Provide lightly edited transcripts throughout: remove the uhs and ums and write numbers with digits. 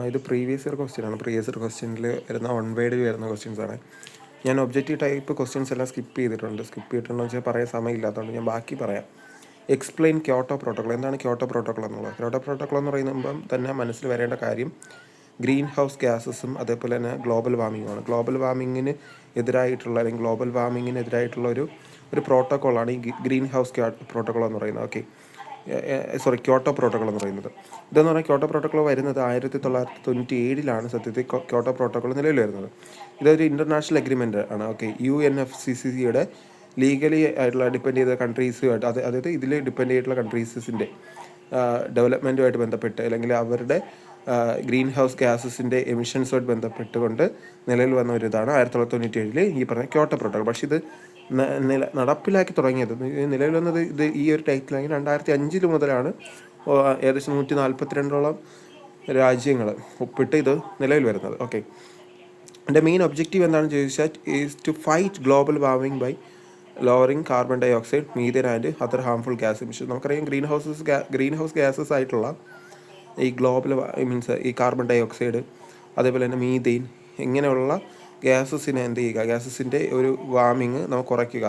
ഇത് previous year question ആണ്. Previous year ക്വസ്റ്റ്യനിൽ വരുന്ന വൺ വേർഡിൽ വരുന്ന ക്വസ്റ്റ്യൻസ് ആണ്. ഞാൻ ഒബ്ജക്റ്റീവ് ടൈപ്പ് ക്വസ്റ്റ്യൻസ് എല്ലാം സ്കിപ്പ് ചെയ്തിട്ടുണ്ടെന്ന് വെച്ചാൽ പറയാൻ സമയമില്ലാത്തതുകൊണ്ട് ഞാൻ ബാക്കി പറയാം. Explain Kyoto protocol. എന്താണ് ക്യോട്ടോ പ്രോട്ടോക്കോൾ എന്നുള്ളത്? ക്യോട്ടോ പ്രോട്ടോക്കോൾ എന്ന് പറയുമ്പം തന്നെ മനസ്സിൽ വരേണ്ട കാര്യം ഗ്രീൻ ഹൗസ് ഗ്യാസസും അതേപോലെ തന്നെ ഗ്ലോബൽ വാർമിങ്ങുമാണ്. ഗ്ലോബൽ വാർമിങ്ങിന് എതിരായിട്ടുള്ള അല്ലെങ്കിൽ ഗ്ലോബൽ വാർമിങ്ങിന് എതിരായിട്ടുള്ള ഒരു പ്രോട്ടോക്കോളാണ് ഈ ഗ്രീൻ ഹൗസ് പ്രോട്ടോക്കോൾ എന്ന് പറയുന്നത്. ഓക്കെ, ക്യോട്ടോ പ്രോട്ടോക്കോൾ എന്ന് പറയുന്നത്. ഇതെന്ന് പറഞ്ഞാൽ ക്യോട്ടോ പ്രോട്ടോക്കോൾ വരുന്നത് 1997 സത്യത്തിൽ ക്യോട്ടോ പ്രോട്ടോക്കോൾ നിലവിൽ വരുന്നത്. ഇതൊരു ഇൻ്റർനാഷണൽ എഗ്രിമെൻ്റ് ആണ്. ഓക്കെ, UNFCCCയുടെ ലീഗലി ആയിട്ടുള്ള ഡിപ്പെൻഡ് ചെയ്ത കൺട്രീസുമായിട്ട് അതായത് ഇതിൽ ഡിപ്പെൻഡ് ചെയ്തിട്ടുള്ള കൺട്രീസിൻ്റെ ഡെവലപ്മെൻറ്റുമായിട്ട് ബന്ധപ്പെട്ട് അല്ലെങ്കിൽ അവരുടെ ഗ്രീൻ ഹൗസ് ഗ്യാസസിൻ്റെ എമിഷൻസുമായിട്ട് ബന്ധപ്പെട്ടുകൊണ്ട് നിലവിൽ വന്ന ഒരു ഇതാണ് 1997 ഈ പറഞ്ഞ ക്യോട്ടോ പ്രോട്ടോക്കോൾ. പക്ഷേ ഇത് നടപ്പിലാക്കി തുടങ്ങിയത് നിലവിൽ വന്നത് ഇത് ഈ ഒരു ടൈറ്റിലാണെങ്കിൽ 2005 മുതലാണ് ഏകദേശം 142ഓളം രാജ്യങ്ങൾ ഒപ്പിട്ട് ഇത് നിലവിൽ വരുന്നത്. ഓക്കെ, എൻ്റെ മെയിൻ ഒബ്ജക്റ്റീവ് എന്താണെന്ന് ചോദിച്ചാൽ is to fight global warming by lowering carbon dioxide, methane and other harmful gas emission. നമുക്കറിയാം ഗ്രീൻ ഹൗസ് ഗ്യാസസ് ആയിട്ടുള്ള ഈ ഗ്ലോബൽ മീൻസ് ഈ കാർബൺ ഡൈ ഓക്സൈഡ് അതേപോലെ തന്നെ മീഥെയിൻ ഇങ്ങനെയുള്ള ഗ്യാസസിനെ എന്ത് ചെയ്യുക, ഗ്യാസസിൻ്റെ ഒരു വാർമിങ് നമുക്ക് കുറയ്ക്കുക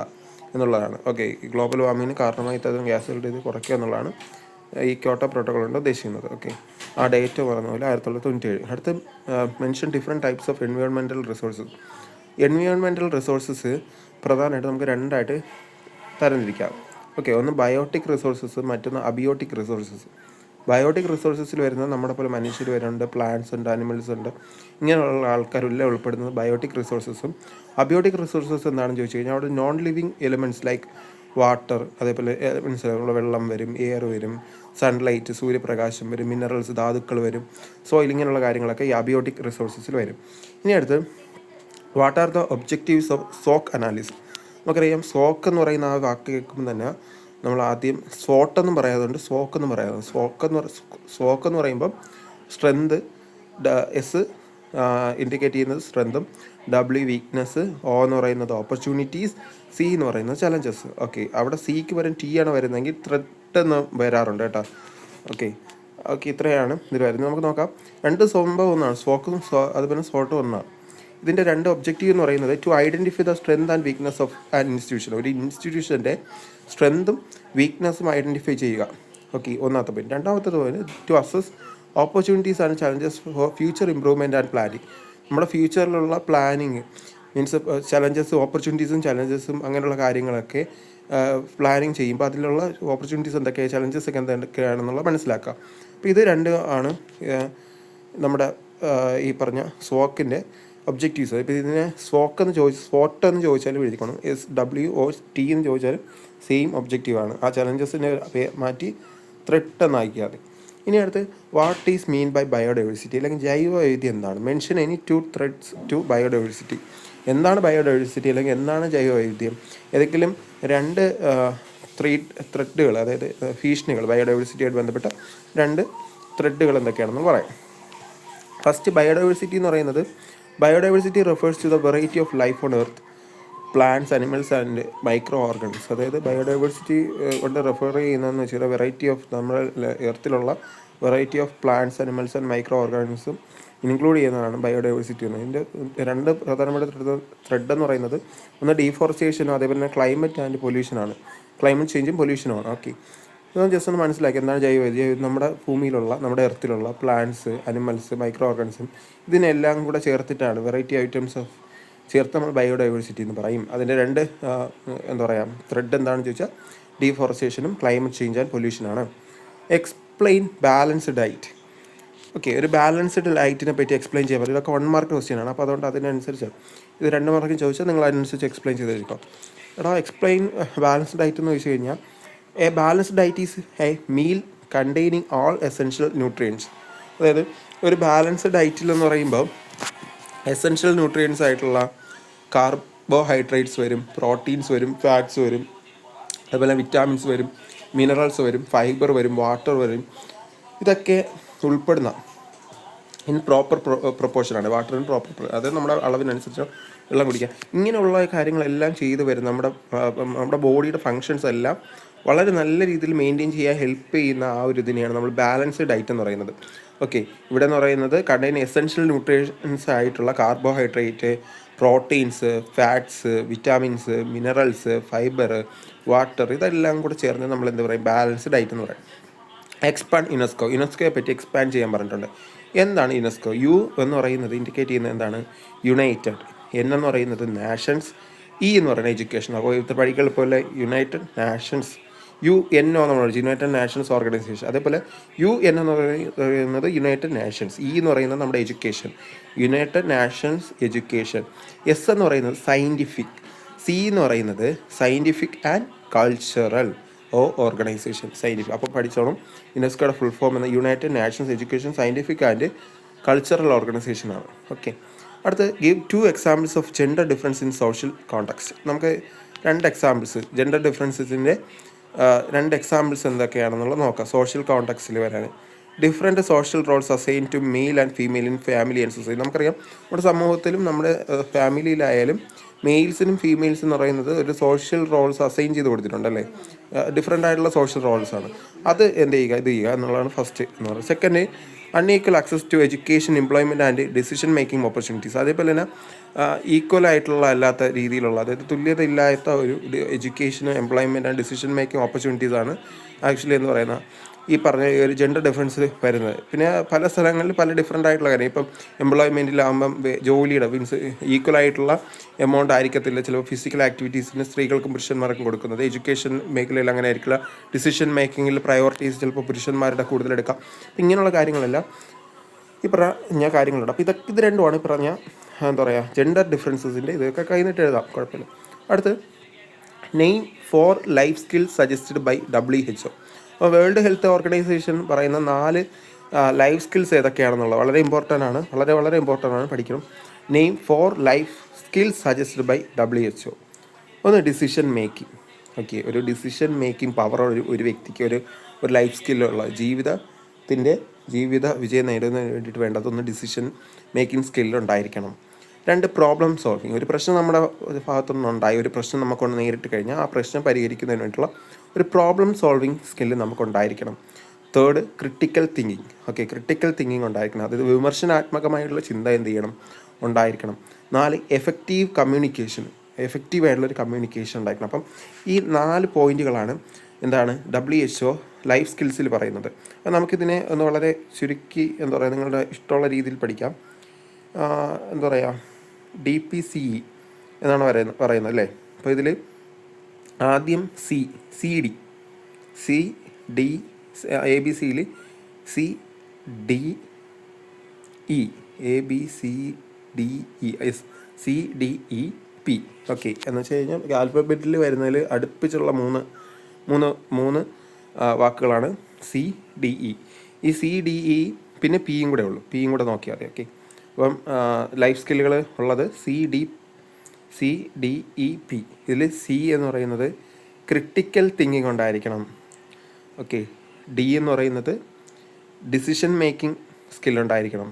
എന്നുള്ളതാണ്. ഓക്കെ, ഈ ഗ്ലോബൽ വാർമിങ്ങിന് കാരണമായി തരുന്ന ഗ്യാസുകളുടെ ഇത് കുറയ്ക്കുക എന്നുള്ളതാണ് ഈ ക്യോട്ടോ പ്രോട്ടോക്കോൾ കൊണ്ട് ഉദ്ദേശിക്കുന്നത്. ഓക്കെ, ആ ഡേറ്റ് പറഞ്ഞ പോലെ 1997. അടുത്ത് mention different types of environmental resources. Environmental resources പ്രധാനമായിട്ട് നമുക്ക് രണ്ടായിട്ട് തരംതിരിക്കാം. ഓക്കെ, ഒന്ന് ബയോട്ടിക് റിസോഴ്സസ്, മറ്റൊന്ന് അബിയോട്ടിക് റിസോഴ്സസ്. ബയോട്ടിക് റിസോഴ്സസിൽ വരുന്നത് നമ്മുടെ പോലെ മനുഷ്യർ വരുന്നുണ്ട്, പ്ലാന്റ്സ് ഉണ്ട്, ആനിമൽസ് ഉണ്ട്, ഇങ്ങനെയുള്ള ആൾക്കാരെല്ലാം ഉൾപ്പെടുന്നത് ബയോട്ടിക് റിസോഴ്സസും. അബിയോട്ടിക് റിസോഴ്സസ് എന്താണെന്ന് ചോദിച്ചു കഴിഞ്ഞാൽ അവിടെ non living elements like water, അതേപോലെ എലിമെൻറ്റ്സ് വെള്ളം വരും, എയർ വരും, സൺലൈറ്റ് സൂര്യപ്രകാശം വരും, മിനറൽസ് ധാതുക്കൾ വരും, സോയിൽ, ഇങ്ങനെയുള്ള കാര്യങ്ങളൊക്കെ ഈ അബിയോട്ടിക് റിസോഴ്സസിൽ വരും. ഇനി അടുത്ത് what are the objectives of soak analysis. നമുക്കറിയാം സോക്ക് എന്ന് പറയുന്ന ആ വാക്ക് കേൾക്കുമ്പോൾ തന്നെ നമ്മൾ ആദ്യം സ്വോട്ടെന്നും പറയാതുണ്ട്, സോക്കെന്നും പറയാറുണ്ട്. സോക്ക് എന്ന് പറയുമ്പം സ്ട്രെങ്ത്, എസ് ഇൻഡിക്കേറ്റ് ചെയ്യുന്നത് സ്ട്രെങ്തും, W വീക്ക്നെസ്, O എന്ന് പറയുന്നത് ഓപ്പർച്യൂണിറ്റീസ്, C എന്ന് പറയുന്നത് ചലഞ്ചസ്. ഓക്കെ, അവിടെ സിക്ക് വരും T ആണ് വരുന്നതെങ്കിൽ ത്രെട്ട് എന്ന് വരാറുണ്ട് കേട്ടോ. ഓക്കെ, ഇത്രയാണ് ഇതിൽ വരുന്നത്. നമുക്ക് നോക്കാം. രണ്ട് സംഭവം ഒന്നാണ്, സോക്കും അതുപോലെ സോട്ടും ഒന്നാണ്. ഇതിൻ്റെ രണ്ട് ഒബ്ജക്റ്റീവ് എന്ന് പറയുന്നത് to identify the strength and weakness of an institution. ഒരു ഇൻസ്റ്റിറ്റ്യൂഷൻ്റെ സ്ട്രെങ്തും വീക്ക്നെസ്സും ഐഡൻറ്റിഫൈ ചെയ്യുക. ഓക്കെ, ഒന്നാമത്തെ പോയിന്റ്. രണ്ടാമത്തത് point to assess opportunities and challenges for future improvement and planning. നമ്മുടെ ഫ്യൂച്ചറിലുള്ള പ്ലാനിങ് മീൻസ് ചലഞ്ചസ്, ഓപ്പർച്യൂണിറ്റീസും ചലഞ്ചസും അങ്ങനെയുള്ള കാര്യങ്ങളൊക്കെ പ്ലാനിങ് ചെയ്യുമ്പോൾ അതിലുള്ള ഓപ്പർച്യൂണിറ്റീസ് എന്തൊക്കെയാണ്, ചലഞ്ചസ് ഒക്കെ എന്തൊക്കെയാണെന്നുള്ള മനസ്സിലാക്കുക. അപ്പോൾ ഇത് രണ്ട് ആണ് നമ്മുടെ ഈ പറഞ്ഞ SWOT-ൻ്റെ ഒബ്ജക്റ്റീവ്സ്. ഇപ്പോൾ ഇതിനെ SWOT എന്ന് ചോദിച്ചാലും എഴുതിക്കണം, SWOT എന്ന് ചോദിച്ചാലും സെയിം ഒബ്ജക്റ്റീവാണ്. ആ ചലഞ്ചസിനെ മാറ്റി ത്രെട്ട് എന്നാക്കിയാൽ മതി. ഇനി അടുത്ത് what is mean by biodiversity, അല്ലെങ്കിൽ ജൈവവൈവിധ്യം എന്താണ്? Mention any 2 threads to biodiversity. എന്താണ് ബയോഡൈവേഴ്സിറ്റി അല്ലെങ്കിൽ എന്താണ് ജൈവവൈവിധ്യം? ഏതെങ്കിലും 2 ത്രെഡുകൾ, അതായത് ഭീഷണികൾ, ബയോഡൈവേഴ്സിറ്റിയായിട്ട് ബന്ധപ്പെട്ട 2 ത്രെഡുകൾ എന്തൊക്കെയാണെന്ന് പറയാം. ഫസ്റ്റ്, ബയോഡൈവേഴ്സിറ്റി എന്ന് പറയുന്നത് biodiversity refers to the variety of life on earth, plants, animals and micro organs. അതായത് ബയോഡൈവേഴ്സിറ്റി കൊണ്ട് റെഫർ ചെയ്യുന്നതെന്ന് വെച്ചാൽ വെറൈറ്റി ഓഫ് നമ്മുടെ എർത്തിലുള്ള variety of plants, animals and micro organism include ചെയ്യുന്നതാണ് ബയോഡൈവേഴ്സിറ്റി എന്ന്. ഇതിൻ്റെ 2 പ്രധാനപ്പെട്ട ത്രെഡ് എന്ന് പറയുന്നത് ഒന്ന് ഡീഫോറസ്റ്റേഷനും അതേപോലെ തന്നെ ക്ലൈമറ്റ് ആൻഡ് പൊല്യൂഷനാണ്. ക്ലൈമറ്റ് ചേഞ്ചും പൊല്യൂഷനുമാണ്. ഓക്കെ, ഇതൊന്ന് ജസ്റ്റ് ഒന്ന് മനസ്സിലാക്കി എന്താണ് ജൈവവൈവിധ്യം. നമ്മുടെ ഭൂമിയിലുള്ള, നമ്മുടെ എർത്തിലുള്ള പ്ലാന്റ്സ്, അനിമൽസ്, മൈക്രോ ഓർഗാനിസം ഇതിനെല്ലാം കൂടെ ചേർത്തിട്ടാണ് വെറൈറ്റി ഐറ്റംസ് ഓഫ് ചേർത്ത് നമ്മൾ ബയോഡൈവേഴ്സിറ്റി എന്ന് പറയും. അതിൻ്റെ 2 എന്താ പറയുക ത്രെഡ് എന്താണെന്ന് ചോദിച്ചാൽ ഡീഫോറസ്റ്റേഷനും ക്ലൈമറ്റ് ചേഞ്ച് ആൻഡ് പൊല്യൂഷനാണ്. Explain balanced diet. ഓക്കെ, ഒരു ബാലൻസ്ഡ് ഡയറ്റിനെ പറ്റി എക്സ്പ്ലെയിൻ ചെയ്യാൻ പറ്റും. ഇതൊക്കെ 1 മാർക്ക് ക്വസ്റ്റ്യൻ ആണ്. അപ്പോൾ അതുകൊണ്ട് അതിനനുസരിച്ച് ഇത് 2 മാർക്കും ചോദിച്ചാൽ നിങ്ങൾ അതിനനുസരിച്ച് എക്സ്പ്ലെയിൻ ചെയ്തിരിക്കും. എക്സ്പ്ലെയിൻ ബാലൻസ്ഡ് ഡയറ്റ് എന്ന് ചോദിച്ചു കഴിഞ്ഞാൽ A balanced diet is A meal containing all essential nutrients. അതായത് ഒരു ബാലൻസ്ഡ് ഡയറ്റിൽ എന്ന് പറയുമ്പോൾ എസെൻഷ്യൽ ന്യൂട്രിയൻസ് ആയിട്ടുള്ള കാർബോഹൈഡ്രേറ്റ്സ് വരും, പ്രോട്ടീൻസ് വരും, ഫാറ്റ്സ് വരും, അതുപോലെ വിറ്റാമിൻസ് വരും, മിനറൽസ് വരും, ഫൈബർ വരും, വാട്ടർ വരും. ഇതൊക്കെ ഉൾപ്പെടുന്ന ഇൻ പ്രോപ്പർ പ്രൊപ്പോർഷനാണ്. വാട്ടറിന് പ്രോപ്പർ, അതായത് നമ്മുടെ അളവിനനുസരിച്ച് വെള്ളം കുടിക്കുക. ഇങ്ങനെയുള്ള കാര്യങ്ങളെല്ലാം ചെയ്തു വരും. നമ്മുടെ ബോഡിയുടെ ഫങ്ഷൻസ് എല്ലാം വളരെ നല്ല രീതിയിൽ മെയിൻറ്റെയിൻ ചെയ്യാൻ ഹെൽപ്പ് ചെയ്യുന്ന ആ ഒരു ഇതിനെയാണ് നമ്മൾ ബാലൻസ്ഡ് ഡയറ്റ് എന്ന് പറയുന്നത്. ഓക്കെ, ഇവിടെ എന്ന് പറയുന്നത് കണ്ടെയ്ൻ എസെൻഷ്യൽ ന്യൂട്രീഷൻസ് ആയിട്ടുള്ള carbohydrate, proteins, fats, vitamins, minerals, fibre, water, ഇതെല്ലാം കൂടെ ചേർന്ന് നമ്മൾ എന്ത് പറയും, ബാലൻസ്ഡ് ഡയറ്റ് എന്ന് പറയും. എക്സ്പാൻഡ് യുനെസ്കോയെ പറ്റി എക്സ്പാൻഡ് ചെയ്യാൻ പറഞ്ഞിട്ടുണ്ട്. എന്താണ് യുനെസ്കോ? യു എന്ന് പറയുന്നത് ഇൻഡിക്കേറ്റ് ചെയ്യുന്നത് എന്താണ്? യുണൈറ്റഡ്. എൻ എന്ന് പറയുന്നത് നാഷൻസ്, ഇ എന്ന് പറയുന്നത് എഡ്യൂക്കേഷൻ. അപ്പോൾ ഇത് പഠിക്കൽ പോലെ United Nations, U N O നമ്മൾ പഠിച്ചു, യുണൈറ്റഡ് നാഷൻസ് ഓർഗനൈസേഷൻ. അതേപോലെ യു എൻ എന്ന് പറയുന്നത് യുണൈറ്റഡ് നാഷൻസ്, ഇ എന്ന് പറയുന്നത് നമ്മുടെ education, United Nations education. S എന്ന് പറയുന്നത് സയൻറ്റിഫിക്, സി എന്ന് പറയുന്നത് scientific and cultural organisation, scientific. അപ്പോൾ പഠിച്ചോണം, യുനെസ്കോയുടെ ഫുൾ ഫോം എന്ന United Nations education scientific and cultural ഓർഗനൈസേഷനാണ്. ഓക്കെ, അടുത്ത് give 2 examples of gender difference in social context. നമുക്ക് 2 എക്സാമ്പിൾസ് ജെൻഡർ ഡിഫറൻസിൻ്റെ 2 എക്സാമ്പിൾസ് എന്തൊക്കെയാണെന്നുള്ളത് നോക്കാം സോഷ്യൽ കോൺടെക്സ്റ്റിൽ വരാൻ. Different social roles assign to male and female in family and society. നമുക്കറിയാം നമ്മുടെ സമൂഹത്തിലും നമ്മുടെ ഫാമിലിയിലായാലും മെയിൽസിനും ഫീമെയിൽസ് എന്ന് പറയുന്നത് ഒരു സോഷ്യൽ റോൾസ് അസൈൻ ചെയ്ത് കൊടുത്തിട്ടുണ്ട് അല്ലേ, ഡിഫറെൻ്റ് ആയിട്ടുള്ള സോഷ്യൽ റോൾസാണ്. അത് എന്ത് ചെയ്യുക, ഇത് ചെയ്യുക എന്നുള്ളതാണ് ഫസ്റ്റ് എന്ന് പറയുന്നത്. Second, unequal access to education, employment and decision making opportunities. അതേപോലെ തന്നെ ഈക്വൽ ആയിട്ടുള്ള അല്ലാത്ത രീതിയിലുള്ള, അതായത് തുല്യത ഇല്ലാത്ത ഒരു education, employment and decision making ഓപ്പർച്യൂണിറ്റീസാണ് ആക്ച്വലി എന്ന് പറയുന്ന ഈ പറഞ്ഞ ഒരു ജെൻഡർ ഡിഫറൻസ് വരുന്നത്. പിന്നെ പല സ്ഥലങ്ങളിൽ പല ഡിഫറെൻ്റ് ആയിട്ടുള്ള കാര്യം. ഇപ്പം എംപ്ലോയ്മെൻറ്റിലാകുമ്പം ജോലിയുടെ മീൻസ് ഈക്വൽ ആയിട്ടുള്ള എമൗണ്ട് ആയിരിക്കത്തില്ല ചിലപ്പോൾ ഫിസിക്കൽ ആക്ടിവിറ്റീസിന് സ്ത്രീകൾക്കും പുരുഷന്മാർക്കും കൊടുക്കുന്നത്. എഡ്യൂക്കേഷൻ മേഖലയിൽ അങ്ങനെ ആയിരിക്കില്ല. ഡിസിഷൻ മേക്കിങ്ങിൽ പ്രയോറിറ്റീസ് ചിലപ്പോൾ പുരുഷന്മാരുടെ കൂടുതലെടുക്കാം. ഇങ്ങനെയുള്ള കാര്യങ്ങളെല്ലാം ഈ പറഞ്ഞ കാര്യങ്ങളുണ്ട്. അപ്പോൾ ഇത് രണ്ടുമാണ് ഈ പറഞ്ഞ എന്താ പറയുക ജെൻഡർ ഡിഫറൻസസിൻ്റെ. ഇതൊക്കെ കഴിഞ്ഞിട്ട് എഴുതാം, കുഴപ്പമില്ല. അടുത്ത് name 4 life skills suggested by WHO. അപ്പോൾ വേൾഡ് ഹെൽത്ത് ഓർഗനൈസേഷൻ പറയുന്ന 4 ലൈഫ് സ്കിൽസ് ഏതൊക്കെയാണെന്നുള്ളത് വളരെ ഇമ്പോർട്ടൻ്റ് ആണ്, വളരെ ഇമ്പോർട്ടൻ്റ് ആണ്, പഠിക്കണം. Name 4 life skills suggested by WHO. ഒന്ന് ഡിസിഷൻ മേക്കിംഗ്. ഓക്കെ, ഒരു ഡിസിഷൻ മേക്കിംഗ് പവർ ഒരു വ്യക്തിക്ക് ഒരു ലൈഫ് സ്കില്ലുള്ള ജീവിത വിജയം നേടുന്നതിന് വേണ്ടിയിട്ട് വേണ്ടതൊന്ന് ഡിസിഷൻ മേക്കിംഗ് സ്കില്ലുണ്ടായിരിക്കണം. 2 പ്രോബ്ലം സോൾവിങ്. ഒരു പ്രശ്നം നമ്മുടെ ഭാഗത്തുനിന്നുണ്ടായി, ഒരു പ്രശ്നം നമുക്കൊന്ന് നേരിട്ട് കഴിഞ്ഞാൽ ആ പ്രശ്നം പരിഹരിക്കുന്നതിന് വേണ്ടിയിട്ടുള്ള ഒരു പ്രോബ്ലം സോൾവിങ് സ്കില്ല് നമുക്കുണ്ടായിരിക്കണം. 3 critical thinking. Okay, critical thinking ഉണ്ടായിരിക്കണം, അതായത് വിമർശനാത്മകമായിട്ടുള്ള ചിന്ത എന്ത് ചെയ്യണം, ഉണ്ടായിരിക്കണം. 4 എഫക്റ്റീവ് കമ്മ്യൂണിക്കേഷൻ, എഫക്റ്റീവായിട്ടുള്ളൊരു കമ്മ്യൂണിക്കേഷൻ ഉണ്ടായിരിക്കണം. അപ്പം ഈ 4 പോയിന്റുകളാണ് എന്താണ് WHO ലൈഫ് സ്കിൽസിൽ പറയുന്നത്. അപ്പോൾ നമുക്കിതിനെ ഒന്ന് വളരെ ചുരുക്കി എന്താ പറയുക നിങ്ങളുടെ ഇഷ്ടമുള്ള രീതിയിൽ പഠിക്കാം. എന്താ പറയുക DPCE എന്നാണ് പറയുന്നത് അല്ലേ. അപ്പോൾ ഇതിൽ ആദ്യം CD ABCയിൽ CDE CDEP. ഓക്കെ, എന്ന് വെച്ച് കഴിഞ്ഞാൽ ആൽഫബറ്റിൽ വരുന്നതിൽ അടുപ്പിച്ചുള്ള മൂന്ന് വാക്കുകളാണ് CDE. ഈ CDE പിന്നെ പിയും കൂടെ ഉള്ളൂ, പിയും കൂടെ നോക്കിയാൽ മതി. ഓക്കെ, അപ്പം ലൈഫ് സ്കില്ലുകൾ ഉള്ളത് CDEP. ഇതിൽ C എന്ന് പറയുന്നത് ക്രിട്ടിക്കൽ തിങ്കിങ് ഉണ്ടായിരിക്കണം. ഓക്കെ, D എന്ന് പറയുന്നത് ഡിസിഷൻ മേക്കിംഗ് സ്കില്ലുണ്ടായിരിക്കണം.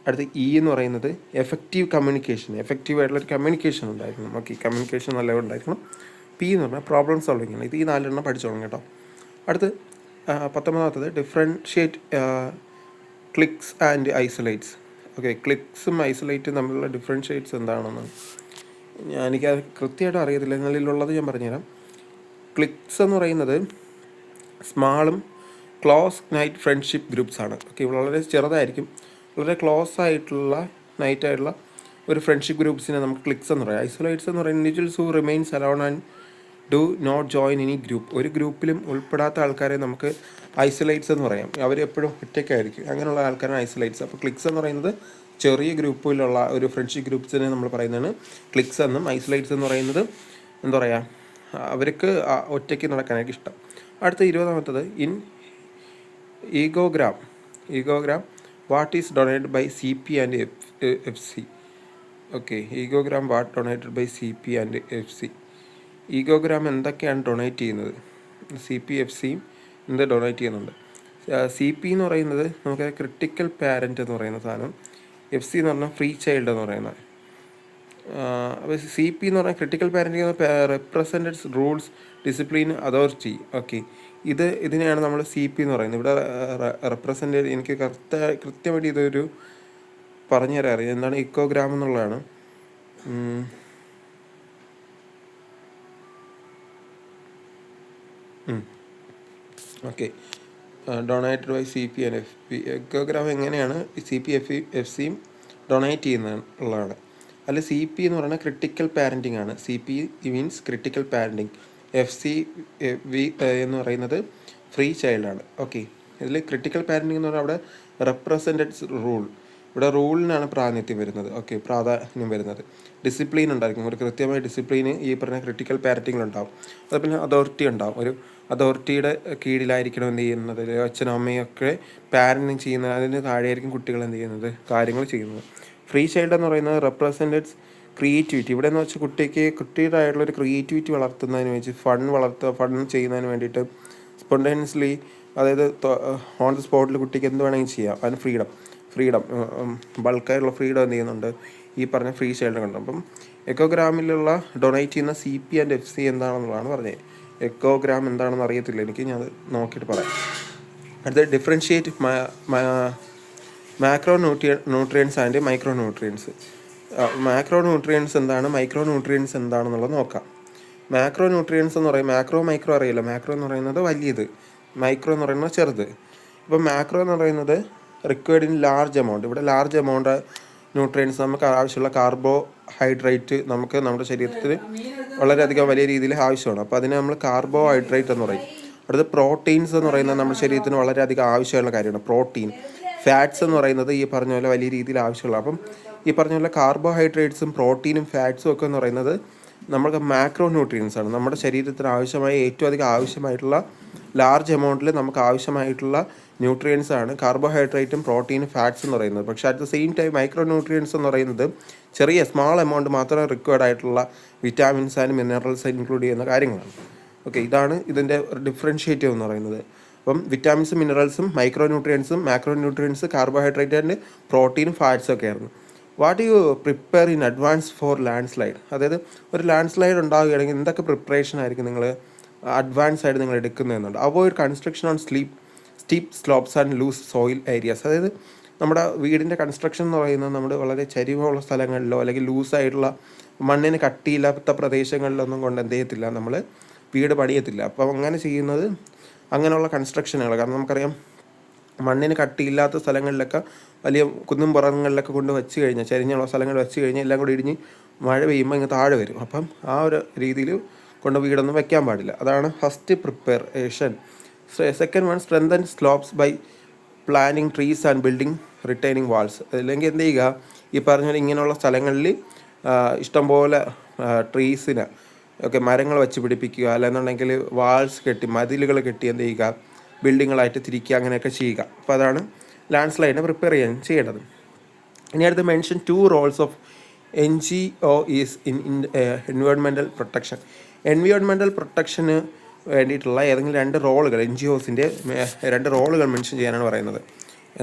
അടുത്ത് E എന്ന് പറയുന്നത് എഫക്റ്റീവ് കമ്മ്യൂണിക്കേഷൻ, എഫക്റ്റീവായിട്ടുള്ളൊരു കമ്മ്യൂണിക്കേഷൻ ഉണ്ടായിരിക്കണം. ഓക്കെ, കമ്മ്യൂണിക്കേഷൻ നല്ല ഉണ്ടായിരിക്കണം. P എന്ന് പറഞ്ഞാൽ പ്രോബ്ലം സോൾവിങ് ആണ്. ഇത് ഈ 4 പഠിച്ചോളാം കേട്ടോ. അടുത്ത് 19ാമത്തത് differentiate cliques and isolates. Okay, ക്ലിക്സും ഐസൊലേറ്റും തമ്മിലുള്ള ഡിഫറൻഷിയേറ്റ്സ് എന്താണെന്ന് എനിക്കത് കൃത്യമായിട്ട് അറിയത്തില്ല, നിങ്ങളിലുള്ളത് ഞാൻ പറഞ്ഞുതരാം. ക്ലിക്സ് എന്ന് പറയുന്നത് സ്മാളും ക്ലോസ് നൈറ്റ് ഫ്രണ്ട്ഷിപ്പ് ഗ്രൂപ്പ്സ് ആണ്. ഓക്കെ, വളരെ ചെറുതായിരിക്കും, വളരെ ക്ലോസ് ആയിട്ടുള്ള നൈറ്റായിട്ടുള്ള ഒരു ഫ്രണ്ട്ഷിപ്പ് ഗ്രൂപ്പ്സിനെ നമുക്ക് ക്ലിക്സ് എന്ന് പറയാം. ഐസൊലേറ്റ്സ് എന്ന് പറയുന്നത് individuals who remains alone and do not join any group. ഒരു ഗ്രൂപ്പിലും ഉൾപ്പെടാത്ത ആൾക്കാരെ നമുക്ക് ഐസൊലേറ്റ്സ് എന്ന് പറയാം. അവരെപ്പോഴും ഒറ്റയ്ക്കായിരിക്കും, അങ്ങനെയുള്ള ആൾക്കാരാണ് ഐസൊലേറ്റ്സ്. അപ്പോൾ ക്ലിക്സ് എന്ന് പറയുന്നത് ചെറിയ ഗ്രൂപ്പിലുള്ള ഒരു ഫ്രണ്ട്ഷിപ്പ് ഗ്രൂപ്പ്സിനെ നമ്മൾ പറയുന്നതാണ് ക്ലിക്സ് എന്നും. ഐസൊലേറ്റ്സ് എന്ന് പറയുന്നത് എന്താ പറയുക അവർക്ക് ഒറ്റയ്ക്ക് നടക്കാനായിട്ട് ഇഷ്ടം. അടുത്ത 20ാമത്തത് egogram. What is donated by CP and FC. Okay, egogram what donated by CP and FC. Egogram എന്തൊക്കെയാണ് ഡൊണേറ്റ് ചെയ്യുന്നത്? CP FCയും എന്ത് ഡൊണേറ്റ് ചെയ്യുന്നുണ്ട്? CP എന്ന് പറയുന്നത് നമുക്ക് ക്രിട്ടിക്കൽ പാരൻറ്റ് എന്ന് പറയുന്ന സാധനം, FC എന്ന് പറഞ്ഞാൽ ഫ്രീ ചൈൽഡ് എന്ന് പറയുന്നത്. അപ്പോൾ CP എന്ന് പറഞ്ഞാൽ critical parenting represents rules discipline authority. Okay, ഇതിനെയാണ് നമ്മൾ CP എന്ന് പറയുന്നത്. ഇവിടെ റെപ്രസെൻ്റ് എനിക്ക് കൃത്യമായിട്ട് ഇതൊരു പറഞ്ഞു തരാൻ അറിയാം. എന്താണ് ഇക്കോഗ്രാം എന്നുള്ളതാണ്. ഓക്കെ, ഡൊണേറ്റഡ് ബൈ CP ആൻഡ് FP. എക്കോഗ്രാം എങ്ങനെയാണ് CP FCയും ഡൊണേറ്റ് ചെയ്യുന്നതാണ്. അതിൽ CP എന്ന് പറയുന്നത് ക്രിട്ടിക്കൽ പാരൻറ്റിംഗ് ആണ്. CP means critical parenting. FCV എന്ന് പറയുന്നത് ഫ്രീ ചൈൽഡാണ്. ഓക്കെ, ഇതിൽ ക്രിട്ടിക്കൽ പാരൻറ്റിംഗ് എന്ന് പറഞ്ഞാൽ അവിടെ റെപ്രസെൻറ്റഡ് റൂൾ, ഇവിടെ റൂളിനാണ് പ്രാതിനിധ്യം വരുന്നത്. ഓക്കെ, പ്രാധാന്യം വരുന്നത്. ഡിസിപ്ലിൻ ഉണ്ടായിരിക്കും, ഒരു കൃത്യമായ ഡിസിപ്ലിന് ഈ പറഞ്ഞ ക്രിട്ടിക്കൽ പാരൻറ്റിങ്ങിലുണ്ടാവും. അത് പിന്നെ അതോറിറ്റി ഉണ്ടാവും, ഒരു അതോറിറ്റിയുടെ കീഴിലായിരിക്കണം എന്ത് ചെയ്യുന്നത്, അച്ഛനും അമ്മയൊക്കെ പാരൻറ്റിങ് ചെയ്യുന്നത്. അതിന് താഴെയായിരിക്കും കുട്ടികൾ എന്ത് ചെയ്യുന്നത്, കാര്യങ്ങൾ ചെയ്യുന്നത്. ഫ്രീ ചൈൽഡ് എന്ന് പറയുന്നത് റെപ്രസെൻറ്റഡ് ക്രിയേറ്റിവിറ്റി. ഇവിടെ എന്ന് വെച്ചാൽ കുട്ടിയുടേതായിട്ടുള്ളൊരു ക്രിയേറ്റിവിറ്റി വളർത്തുന്നതിന് വെച്ച് ഫൺ ചെയ്യുന്നതിന് വേണ്ടിയിട്ട് സ്പോണ്ടേനിയസ്ലി, അതായത് ഓൺ ദി സ്പോട്ടിൽ കുട്ടിക്ക് എന്ത് വേണമെങ്കിലും ചെയ്യാം. അതിന് ഫ്രീഡം ബൾക്കായിട്ടുള്ള ഫ്രീഡം എന്ത് ചെയ്യുന്നുണ്ട് ഈ പറഞ്ഞ ഫ്രീ ചൈൽഡ് കണ്ടു. അപ്പം എക്കോഗ്രാമിലുള്ള ഡൊണേറ്റ് ചെയ്യുന്ന CP ആൻഡ് FC എന്താണെന്നുള്ളതാണ് പറഞ്ഞത്. എക്കോഗ്രാം എന്താണെന്ന് അറിയത്തില്ല എനിക്ക്, ഞാൻ അത് നോക്കിയിട്ട് പറയാം. അടുത്ത differentiate macro nutrients and micro nutrients. Macro nutrients എന്താണ്, മൈക്രോ ന്യൂട്രിയൻസ് എന്താണെന്നുള്ളത് നോക്കാം. മാക്രോ ന്യൂട്രിയൻസ് എന്ന് പറയും, മൈക്രോ അറിയില്ല. മാക്രോ എന്ന് പറയുന്നത് വലിയത്, മൈക്രോ എന്ന് പറയുന്നത് ചെറുത്. ഇപ്പം മാക്രോ എന്ന് പറയുന്നത് റിക്വയർഡ് ഇൻ ലാർജ് എമൗണ്ട്. ഇവിടെ ലാർജ് എമൗണ്ട് ന്യൂട്രിയൻസ്, നമുക്ക് ആവശ്യമുള്ള കാർബോഹൈഡ്രേറ്റ് നമുക്ക് നമ്മുടെ ശരീരത്തിൽ വളരെയധികം വലിയ രീതിയിൽ ആവശ്യമാണ്. അപ്പോൾ അതിനെ നമ്മൾ കാർബോഹൈഡ്രേറ്റ് എന്ന് പറയും. അടുത്ത് പ്രോട്ടീൻസ് എന്ന് പറയുന്നത് നമ്മുടെ ശരീരത്തിന് വളരെയധികം ആവശ്യമുള്ള കാര്യമാണ്, പ്രോട്ടീൻ. ഫാറ്റ്സ് എന്ന് പറയുന്നത് ഈ പറഞ്ഞ പോലെ വലിയ രീതിയിൽ ആവശ്യമുള്ള. അപ്പം ഈ പറഞ്ഞ പോലെ കാർബോഹൈഡ്രേറ്റ്സും പ്രോട്ടീനും ഫാറ്റ്സും ഒക്കെ എന്ന് പറയുന്നത് നമുക്ക് മാക്രോ ന്യൂട്രിയൻസ് ആണ്. നമ്മുടെ ശരീരത്തിന് ആവശ്യമായ ഏറ്റവും അധികം ആവശ്യമായിട്ടുള്ള ലാർജ് എമൗണ്ടിൽ നമുക്ക് ആവശ്യമായിട്ടുള്ള ന്യൂട്രിയൻസ് ആണ് കാർബോഹൈഡ്രേറ്റും പ്രോട്ടീനും ഫാറ്റ്സ് എന്ന് പറയുന്നത്. പക്ഷേ at the same time micro nutrients എന്ന് പറയുന്നത് ചെറിയ സ്മാൾ എമൗണ്ട് മാത്രം റിക്വയർഡ് ആയിട്ടുള്ള വിറ്റാമിൻസ് ആൻഡ് മിനറൽസ് ഇൻക്ലൂഡ് ചെയ്യുന്ന കാര്യങ്ങളാണ്. ഓക്കെ, ഇതാണ് ഇതിൻ്റെ ഡിഫറൻഷ്യേറ്റ് എന്ന് പറയുന്നത്. അപ്പം വിറ്റാമിൻസും മിനറൽസും മൈക്രോ ന്യൂട്രിയൻസും, മാക്രോ ന്യൂട്രിയൻസ് കാർബോഹൈഡ്രേറ്റ് ആൻഡ് പ്രോട്ടീനും ഫാറ്റ്സും ഒക്കെ ആയിരുന്നു. What you prepare in advance for landslide? അതായത് ഒരു ലാൻഡ് സ്ലൈഡ് ഉണ്ടാവുകയാണെങ്കിൽ എന്തൊക്കെ പ്രിപ്പറേഷൻ ആയിരിക്കും നിങ്ങൾ അഡ്വാൻസ് ആയിട്ട് നിങ്ങൾ എടുക്കുന്നതെന്നുണ്ട്. Avoid construction on steep slopes and loose soil areas. അതായത് നമ്മുടെ വീടിൻ്റെ കൺസ്ട്രക്ഷൻ എന്ന് പറയുന്നത് നമ്മൾ വളരെ ചരിവുള്ള സ്ഥലങ്ങളിലോ അല്ലെങ്കിൽ ലൂസായിട്ടുള്ള മണ്ണിന് കട്ടിയില്ലാത്ത പ്രദേശങ്ങളിലൊന്നും കൊണ്ട് എന്ത് ചെയ്യത്തില്ല, നമ്മൾ വീട് പണിയത്തില്ല. അപ്പം അങ്ങനെ ചെയ്യുന്നത് അങ്ങനെയുള്ള കൺസ്ട്രക്ഷനുകൾ, കാരണം നമുക്കറിയാം മണ്ണിന് കട്ടിയില്ലാത്ത സ്ഥലങ്ങളിലൊക്കെ വലിയ കുന്നും പുറങ്ങളിലൊക്കെ കൊണ്ട് വെച്ച് കഴിഞ്ഞാൽ, ചരിഞ്ഞുള്ള സ്ഥലങ്ങൾ വെച്ച് കഴിഞ്ഞാൽ എല്ലാം കൂടി ഇടിഞ്ഞ് മഴ പെയ്യുമ്പോൾ ഇങ്ങ് താഴെ വരും. അപ്പം ആ ഒരു രീതിയിൽ കൊണ്ട് വീടൊന്നും വെക്കാൻ പാടില്ല. അതാണ് first preparation. Second one, strengthen slopes by planning trees and building retaining walls. അല്ലെങ്കിൽ എന്ത് ചെയ്യുക, ഈ പറഞ്ഞ ഇങ്ങനെയുള്ള സ്ഥലങ്ങളിൽ ഇഷ്ടംപോലെ ട്രീസിന് ഒക്കെ മരങ്ങൾ വെച്ച് പിടിപ്പിക്കുക, അല്ലെന്നുണ്ടെങ്കിൽ വാൾസ് കെട്ടി, മതിലുകൾ കെട്ടി എന്ത് ചെയ്യുക, ബിൽഡിങ്ങുകളായിട്ട് തിരിക്കുക, അങ്ങനെയൊക്കെ ചെയ്യുക. അപ്പോൾ അതാണ് ലാൻഡ് സ്ലൈഡിനെ പ്രിപ്പയർ ചെയ്യേണ്ടത്. ഇനി അടുത്ത് mention 2 roles of NGO is in environmental protection. Environmental പ്രൊട്ടക്ഷന് വേണ്ടിയിട്ടുള്ള ഏതെങ്കിലും 2 റോളുകൾ, NGOസിൻ്റെ 2 റോളുകൾ മെൻഷൻ ചെയ്യാനാണ് പറയുന്നത്.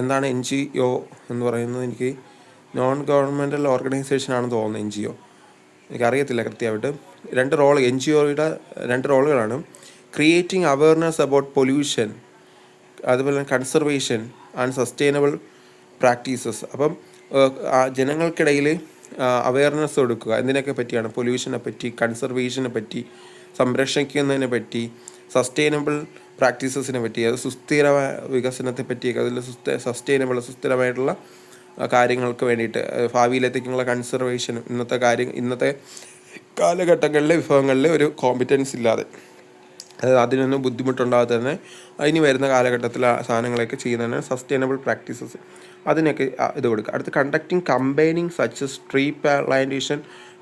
എന്താണ് NGO എന്ന് പറയുന്നത്? എനിക്ക് നോൺ ഗവൺമെൻറ്റൽ ഓർഗനൈസേഷൻ ആണെന്ന് തോന്നുന്നു NGO, എനിക്കറിയത്തില്ല കൃത്യമായിട്ട്. 2 റോൾ, NGOയുടെ 2 റോളുകളാണ്. ക്രിയേറ്റിംഗ് അവയർനെസ് അബൌട്ട് പൊല്യൂഷൻ, അതുപോലെ കൺസർവേഷൻ ആൻഡ് സസ്റ്റൈനബിൾ പ്രാക്ടീസസ്. അപ്പം ജനങ്ങൾക്കിടയിൽ അവയർനെസ് കൊടുക്കുക. എന്തിനൊക്കെ പറ്റിയാണ്? പൊല്യൂഷനെ പറ്റി, കൺസർവേഷനെ പറ്റി, സംരക്ഷിക്കുന്നതിനെ പറ്റി, സസ്റ്റൈനബിൾ പ്രാക്ടീസസിനെ പറ്റി, അത് സുസ്ഥിര വികസനത്തെ പറ്റിയൊക്കെ, അതിൽ സുസ്ഥിരമായിട്ടുള്ള കാര്യങ്ങൾക്ക് വേണ്ടിയിട്ട് ഭാവിയിലെത്തേക്കുള്ള കൺസർവേഷൻ. ഇന്നത്തെ കാലഘട്ടങ്ങളിലെ വിഭവങ്ങളിൽ ഒരു കോമ്പിറ്റൻസ് ഇല്ലാതെ, അതായത് അതിനൊന്നും ബുദ്ധിമുട്ടുണ്ടാകാതെ തന്നെ അതിന് വരുന്ന കാലഘട്ടത്തിൽ സാധനങ്ങളൊക്കെ ചെയ്യുന്നതാണ് സസ്റ്റൈനബിൾ പ്രാക്ടീസസ്. അതിനൊക്കെ ഇത് കൊടുക്കുക. അടുത്ത് conducting combining such as tree plantation,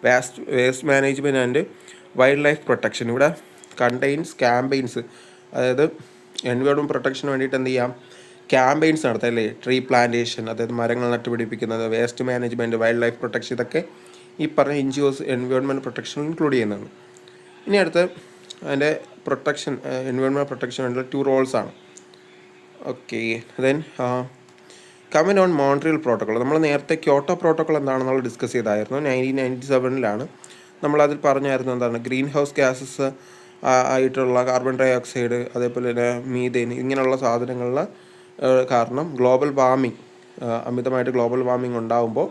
waste management and wild life protection. ഇവിടെ കണ്ടെയ്ൻസ് ക്യാമ്പയിൻസ്, അതായത് എൻവയോൺമെൻറ്റ് പ്രൊട്ടക്ഷന് വേണ്ടിയിട്ട് എന്ത് ചെയ്യാം, ക്യാമ്പയിൻസ് നടത്താം അല്ലേ. ട്രീ പ്ലാന്റേഷൻ, അതായത് മരങ്ങൾ നട്ടുപിടിപ്പിക്കുന്നത്, waste management, wild life protection, ഇതൊക്കെ ഈ പറഞ്ഞ NGOs എൻവയോൺമെൻറ്റ് പ്രൊട്ടക്ഷൻ ഇൻക്ലൂഡ് ചെയ്യുന്നതാണ്. ഇനി അടുത്ത് അതിൻ്റെ പ്രൊട്ടക്ഷൻ, എൻവയോൺമെൻറ്റ് പ്രൊട്ടക്ഷൻ വേണ്ടിയുള്ള 2 റോൾസാണ്. Okay, then comment on Montreal protocol. നമ്മൾ നേരത്തെ ക്യോട്ടോ പ്രോട്ടോക്കോൾ എന്താണെന്നുള്ളത് ഡിസ്കസ് ചെയ്തായിരുന്നു. 1997 നമ്മളതിൽ പറഞ്ഞായിരുന്നു എന്താണ് ഗ്രീൻ ഹൗസ് ഗ്യാസസ് ആയിട്ടുള്ള കാർബൺ ഡൈ ഓക്സൈഡ്, അതേപോലെ തന്നെ മീഥേൻ, ഇങ്ങനെയുള്ള സാധനങ്ങളിൽ കാരണം ഗ്ലോബൽ വാർമിംഗ്, അമിതമായിട്ട് ഗ്ലോബൽ വാർമിംഗ് ഉണ്ടാകുമ്പോൾ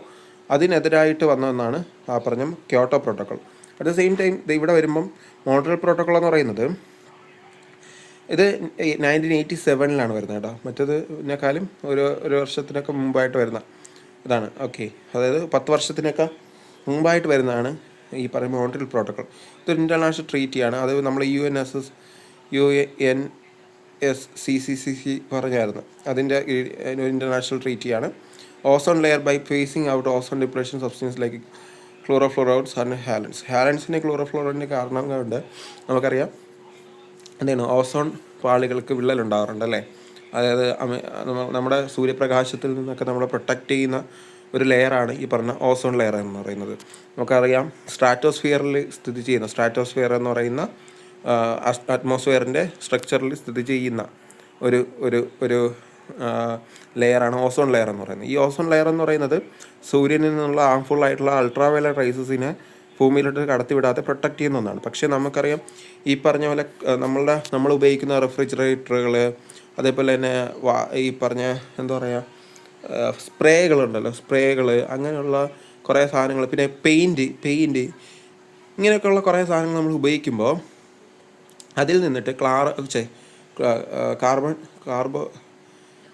അതിനെതിരായിട്ട് വന്നതെന്നാണ് ആ പറഞ്ഞ Kyoto protocol. At the same time ഇവിടെ വരുമ്പം മോൺട്രിയൽ പ്രോട്ടോക്കോൾ എന്ന് പറയുന്നത് ഇത് 1987 വരുന്നത് കേട്ടോ. മറ്റേതിനേക്കാളും ഒരു വർഷത്തിനൊക്കെ മുമ്പായിട്ട് വരുന്ന ഇതാണ്. ഓക്കെ, അതായത് 10 വർഷത്തിനൊക്കെ മുമ്പായിട്ട് വരുന്നതാണ് ഈ പറയുന്ന മോൺട്രിയൽ പ്രോട്ടോക്കോൾ. ഇതൊരു ഇൻ്റർനാഷണൽ ട്രീറ്റിയാണ്. അത് നമ്മൾ UNSCCC പറഞ്ഞായിരുന്നു. അതിൻ്റെ ഇൻ്റർനാഷണൽ ട്രീറ്റിയാണ്. Ozone layer by phasing out ozone depression substance like chlorofluorides and halons. ഹാലൻസിൻ്റെ ക്ലോറോഫ്ലോറൈഡിൻ്റെ കാരണം കൊണ്ട് നമുക്കറിയാം എന്താണ്, ഓസോൺ പാളികൾക്ക് വിള്ളലുണ്ടാകാറുണ്ട് അല്ലേ. അതായത് നമ്മുടെ സൂര്യപ്രകാശത്തിൽ നിന്നൊക്കെ നമ്മളെ പ്രൊട്ടക്റ്റ് ചെയ്യുന്ന ഒരു ലെയറാണ് ഈ പറഞ്ഞ ഓസോൺ ലെയർ എന്ന് പറയുന്നത്. നമുക്കറിയാം സ്ട്രാറ്റോസ്ഫിയറിൽ സ്ഥിതി ചെയ്യുന്ന, സ്ട്രാറ്റോസ്ഫിയർ എന്ന് പറയുന്ന അറ്റ്മോസ്ഫിയറിൻ്റെ സ്ട്രക്ചറിൽ സ്ഥിതി ചെയ്യുന്ന ഒരു ഒരു ഒരു ലെയറാണ് ഓസോൺ ലെയർ എന്ന് പറയുന്നത്. ഈ ഓസോൺ ലെയർ എന്ന് പറയുന്നത് സൂര്യനിൽ നിന്നുള്ള ഹാർംഫുൾ ആയിട്ടുള്ള അൾട്രാവയലറ്റ് റൈസസിനെ ഭൂമിയിലോട്ട് കടത്തിവിടാതെ പ്രൊട്ടക്റ്റ് ചെയ്യുന്ന ഒന്നാണ്. പക്ഷേ നമുക്കറിയാം ഈ പറഞ്ഞ പോലെ നമ്മൾ ഉപയോഗിക്കുന്ന റെഫ്രിജറേറ്ററുകൾ, അതേപോലെ തന്നെ ഈ പറഞ്ഞ എന്താ പറയുക സ്പ്രേകളുണ്ടല്ലോ, സ്പ്രേകൾ, അങ്ങനെയുള്ള കുറേ സാധനങ്ങൾ, പിന്നെ പെയിൻറ്റ് ഇങ്ങനെയൊക്കെയുള്ള കുറേ സാധനങ്ങൾ നമ്മൾ ഉപയോഗിക്കുമ്പോൾ അതിൽ നിന്നിട്ട്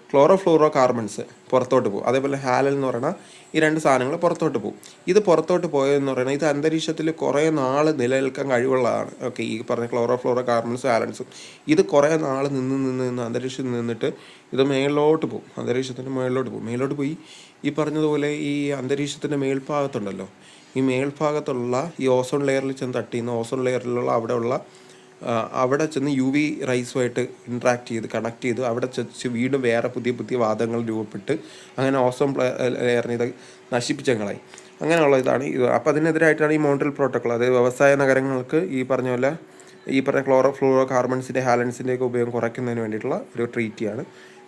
ക്ലോറോഫ്ലൂറോ കാർബൺസ് പുറത്തോട്ട് പോകും. അതേപോലെ ഹാലൻ എന്ന് പറയുന്ന ഈ 2 സാധനങ്ങൾ പുറത്തോട്ട് പോകും. ഇത് പുറത്തോട്ട് പോയതെന്ന് പറയുന്നത് ഇത് അന്തരീക്ഷത്തിൽ കുറേ നാൾ നിലനിൽക്കാൻ കഴിവുള്ളതാണ്. ഓക്കെ, ഈ പറഞ്ഞ ക്ലോറോഫ്ലൂറോ കാർബൺസും ഹാലൻസും ഇത് കുറേ നാൾ നിന്ന് അന്തരീക്ഷത്തിൽ നിന്നിട്ട് ഇത് മേളിലോട്ട് പോകും, അന്തരീക്ഷത്തിൻ്റെ മേളിലോട്ട് പോയി ഈ പറഞ്ഞതുപോലെ ഈ അന്തരീക്ഷത്തിൻ്റെ മേൽഭാഗത്തുണ്ടല്ലോ, ഈ മേൽഭാഗത്തുള്ള ഈ ഓസോൺ ലെയറിൽ ചെന്ന് തട്ടിയുന്ന ഓസോൺ ലെയറിലുള്ള അവിടെ ചെന്ന് UV റൈസുമായിട്ട് ഇൻട്രാക്ട് ചെയ്ത് കണക്ട് ചെയ്ത് അവിടെ വീണ്ടും വേറെ പുതിയ വാദങ്ങൾ രൂപപ്പെട്ട് അങ്ങനെ ഓസോൺ ലെയറിനെ ഇത് നശിപ്പിച്ചങ്ങളായി. അങ്ങനെയുള്ള ഇതാണ് ഇത്. അപ്പോൾ അതിനെതിരായിട്ടാണ് ഈ മോൺട്രിയൽ പ്രോട്ടോക്കോൾ. അതായത് വ്യവസായ നഗരങ്ങൾക്ക് ഈ പറഞ്ഞ പോലെ ഈ പറഞ്ഞ ക്ലോറോഫ്ലൂറോ കാർബൺസിൻ്റെ ഹാലൻസിൻ്റെയൊക്കെ ഉപയോഗം കുറയ്ക്കുന്നതിന് വേണ്ടിയിട്ടുള്ള ഒരു ട്രീറ്റിയാണ്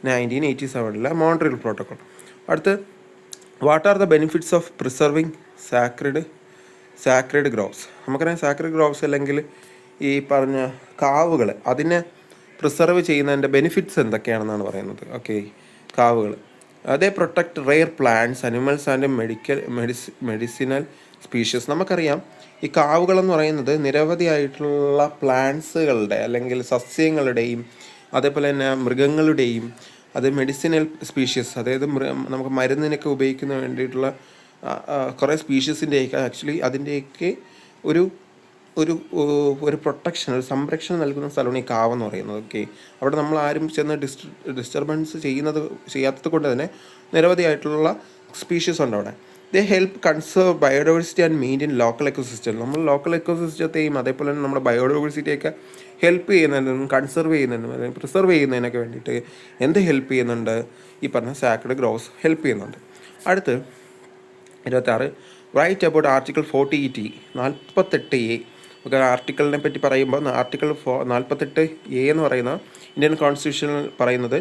1987 മോൺട്രിയൽ പ്രോട്ടോക്കോൾ. അടുത്ത്, what are the benefits of preserving sacred Groves. നമുക്കറിയാം സാക്രഡ് ഗ്രോവ്സ് അല്ലെങ്കിൽ ഈ പറഞ്ഞ കാവുകൾ, അതിനെ പ്രിസർവ് ചെയ്യുന്നതിൻ്റെ ബെനിഫിറ്റ്സ് എന്തൊക്കെയാണെന്നാണ് പറയുന്നത്. ഓക്കെ, കാവുകൾ അതേ protect rare plants, animals and medicinal species. നമുക്കറിയാം ഈ കാവുകളെന്ന് പറയുന്നത് നിരവധിയായിട്ടുള്ള പ്ലാന്റ്സുകളുടെ അല്ലെങ്കിൽ സസ്യങ്ങളുടെയും അതേപോലെ തന്നെ മൃഗങ്ങളുടെയും അത് മെഡിസിനൽ സ്പീഷീസ്, അതായത് നമുക്ക് മരുന്നിനൊക്കെ ഉപയോഗിക്കുന്ന വേണ്ടിയിട്ടുള്ള കുറേ സ്പീഷീസിൻ്റെയൊക്കെ ആക്ച്വലി അതിൻ്റെയൊക്കെ ഒരു പ്രൊട്ടക്ഷൻ, ഒരു സംരക്ഷണം നൽകുന്ന സ്ഥലമാണ് ഈ കാവെന്ന് പറയുന്നത്. ഓക്കെ, അവിടെ നമ്മൾ ആരും ചെന്ന് ഡിസ്റ്റർബൻസ് ചെയ്യാത്തത് കൊണ്ട് തന്നെ നിരവധിയായിട്ടുള്ള സ്പീഷീസ് ഉണ്ട് അവിടെ. ദേ help conserve biodiversity and maintain local ecosystem. നമ്മൾ ലോക്കൽ എക്കോസിസ്റ്റത്തെയും അതേപോലെ തന്നെ നമ്മുടെ ബയോഡൈവേഴ്സിറ്റിയൊക്കെ ഹെൽപ്പ് ചെയ്യുന്നതിനും കൺസർവ് ചെയ്യുന്നതിനും അല്ലെങ്കിൽ പ്രിസർവ് ചെയ്യുന്നതിനൊക്കെ വേണ്ടിയിട്ട് എന്ത് ഹെൽപ്പ് ചെയ്യുന്നുണ്ട്? ഈ പറഞ്ഞ സാക്രഡ് ഗ്രോവ്സ് ഹെൽപ്പ് ചെയ്യുന്നുണ്ട്. അടുത്ത് 26, റൈറ്റ് അബൌട്ട് ആർട്ടിക്കിൾ 48 48A. ഒക്കെ ആർട്ടിക്കിളിനെ പറ്റി പറയുമ്പോൾ ആർട്ടിക്കിൾ 48A എന്ന് പറയുന്ന ഇന്ത്യൻ കോൺസ്റ്റിറ്റ്യൂഷനിൽ പറയുന്നത്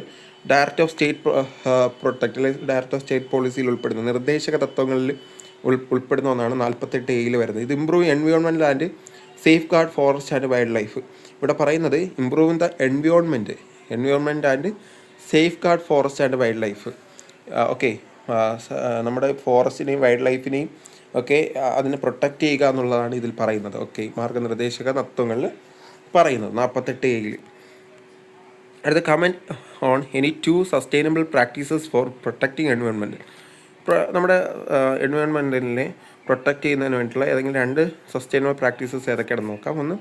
ഡയറക്റ്റ് ഓഫ് സ്റ്റേറ്റ് പ്രൊട്ടക്ട് അല്ലെങ്കിൽ ഡയറക്റ്റ് ഓഫ് സ്റ്റേറ്റ് പോളിസിയിൽ ഉൾപ്പെടുന്ന നിർദ്ദേശക തത്വങ്ങളിൽ ഉൾപ്പെടുന്ന ഒന്നാണ് 48A വരുന്നത്. ഇത് improve environment and safe guard forest and wild life. ഇവിടെ പറയുന്നത് improve the environment and safe guard forest and wild life. Okay, നമ്മുടെ ഫോറസ്റ്റിനെയും വൈൽഡ് ലൈഫിനെയും ഒക്കെ അതിനെ പ്രൊട്ടക്റ്റ് ചെയ്യുക എന്നുള്ളതാണ് ഇതിൽ പറയുന്നത്. ഓക്കെ, മാർഗനിർദ്ദേശക തത്വങ്ങളിൽ പറയുന്നത് 48A. അടുത്ത, comment on any 2 sustainable practices four protecting environment. നമ്മുടെ എൻവയോൺമെൻറ്റിനെ പ്രൊട്ടക്റ്റ് ചെയ്യുന്നതിന് വേണ്ടിയിട്ടുള്ള ഏതെങ്കിലും 2 സസ്റ്റൈനബിൾ പ്രാക്ടീസസ് ഏതൊക്കെയാണെന്ന് നോക്കാം. ഒന്ന്,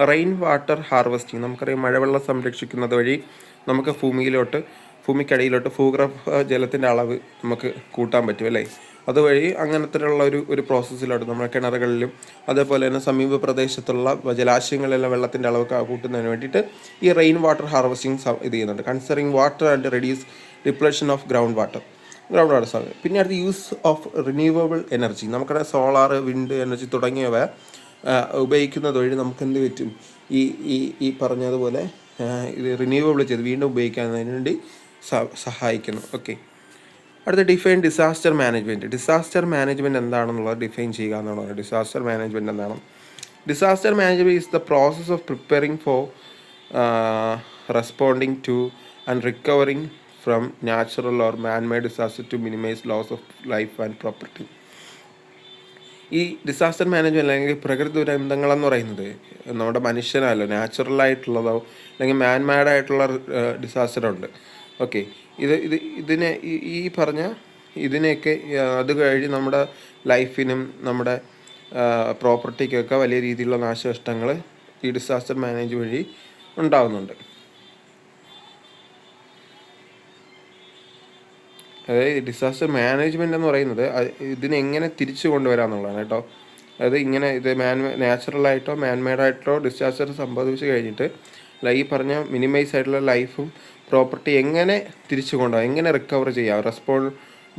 റെയിൻ വാട്ടർ ഹാർവെസ്റ്റിംഗ്. നമുക്കറിയാം മഴവെള്ളം സംരക്ഷിക്കുന്നത് വഴി നമുക്ക് ഭൂമിക്കടിയിലോട്ട് ഭൂഗർഭ ജലത്തിൻ്റെ അളവ് നമുക്ക് കൂട്ടാൻ പറ്റും അല്ലേ. അതുവഴി അങ്ങനത്തെയുള്ള ഒരു പ്രോസസ്സിലോട്ട് നമ്മുടെ കിണറുകളിലും അതേപോലെ തന്നെ സമീപ പ്രദേശത്തുള്ള ജലാശയങ്ങളിലെല്ലാം വെള്ളത്തിൻ്റെ അളവ് കൂട്ടുന്നതിന് വേണ്ടിയിട്ട് ഈ റെയിൻ വാട്ടർ ഹാർവെസ്റ്റിംഗ് ഇത് ചെയ്യുന്നുണ്ട്. Conserving water and reduce depletion of ground water സാധനം. പിന്നെ അടുത്ത്, യൂസ് ഓഫ് റിന്യൂവബിൾ എനർജി. നമുക്കടെ സോളാർ, വിൻഡ് എനർജി തുടങ്ങിയവ ഉപയോഗിക്കുന്നത് വഴി നമുക്ക് എന്ത് പറ്റും, ഈ പറഞ്ഞതുപോലെ ഇത് റിന്യൂവബിൾ ചെയ്ത് വീണ്ടും ഉപയോഗിക്കുന്നതിന് വേണ്ടി സഹായിക്കുന്നു. ഓക്കെ, അടുത്ത, define disaster management. Disaster management എന്താണെന്നുള്ളത് ഡിഫൈൻ ചെയ്യുക എന്നുള്ളത്. ഡിസാസ്റ്റർ മാനേജ്മെൻറ്റ് എന്താണ്? Disaster management is the process of preparing for, responding to, and recovering from natural or man-made disaster to minimize loss of life and property. ഈ disaster management അല്ലെങ്കിൽ പ്രകൃതി ദുരന്തങ്ങളെന്ന് പറയുന്നത് നമ്മുടെ മനുഷ്യനല്ലോ, നാച്ചുറലായിട്ടുള്ളതോ അല്ലെങ്കിൽ മാൻമേഡായിട്ടുള്ള ഡിസാസ്റ്ററുണ്ട്. ഓക്കെ, ഇതിനെ ഈ പറഞ്ഞ ഇതിനെയൊക്കെ അത് കഴിഞ്ഞ് നമ്മുടെ ലൈഫിനും നമ്മുടെ പ്രോപ്പർട്ടിക്കൊക്കെ വലിയ രീതിയിലുള്ള നാശനഷ്ടങ്ങൾ ഈ ഡിസാസ്റ്റർ മാനേജ് വഴി ഉണ്ടാകുന്നുണ്ട്. അതായത് ഡിസാസ്റ്റർ മാനേജ്മെൻ്റ് എന്ന് പറയുന്നത് ഇതിനെങ്ങനെ തിരിച്ചു കൊണ്ടുവരാമെന്നുള്ളതാണ് കേട്ടോ. അതായത് ഇങ്ങനെ ഇത് നാച്ചുറലായിട്ടോ മാൻമെയ്ഡായിട്ടോ ഡിസാസ്റ്റർ സംഭവിച്ചു കഴിഞ്ഞിട്ട് ഈ പറഞ്ഞ മിനിമൈസ് ആയിട്ടുള്ള ലൈഫും പ്രോപ്പർട്ടി എങ്ങനെ തിരിച്ചു കൊണ്ടുപോകാം, എങ്ങനെ റിക്കവർ ചെയ്യാം, റെസ്പോണ്ട്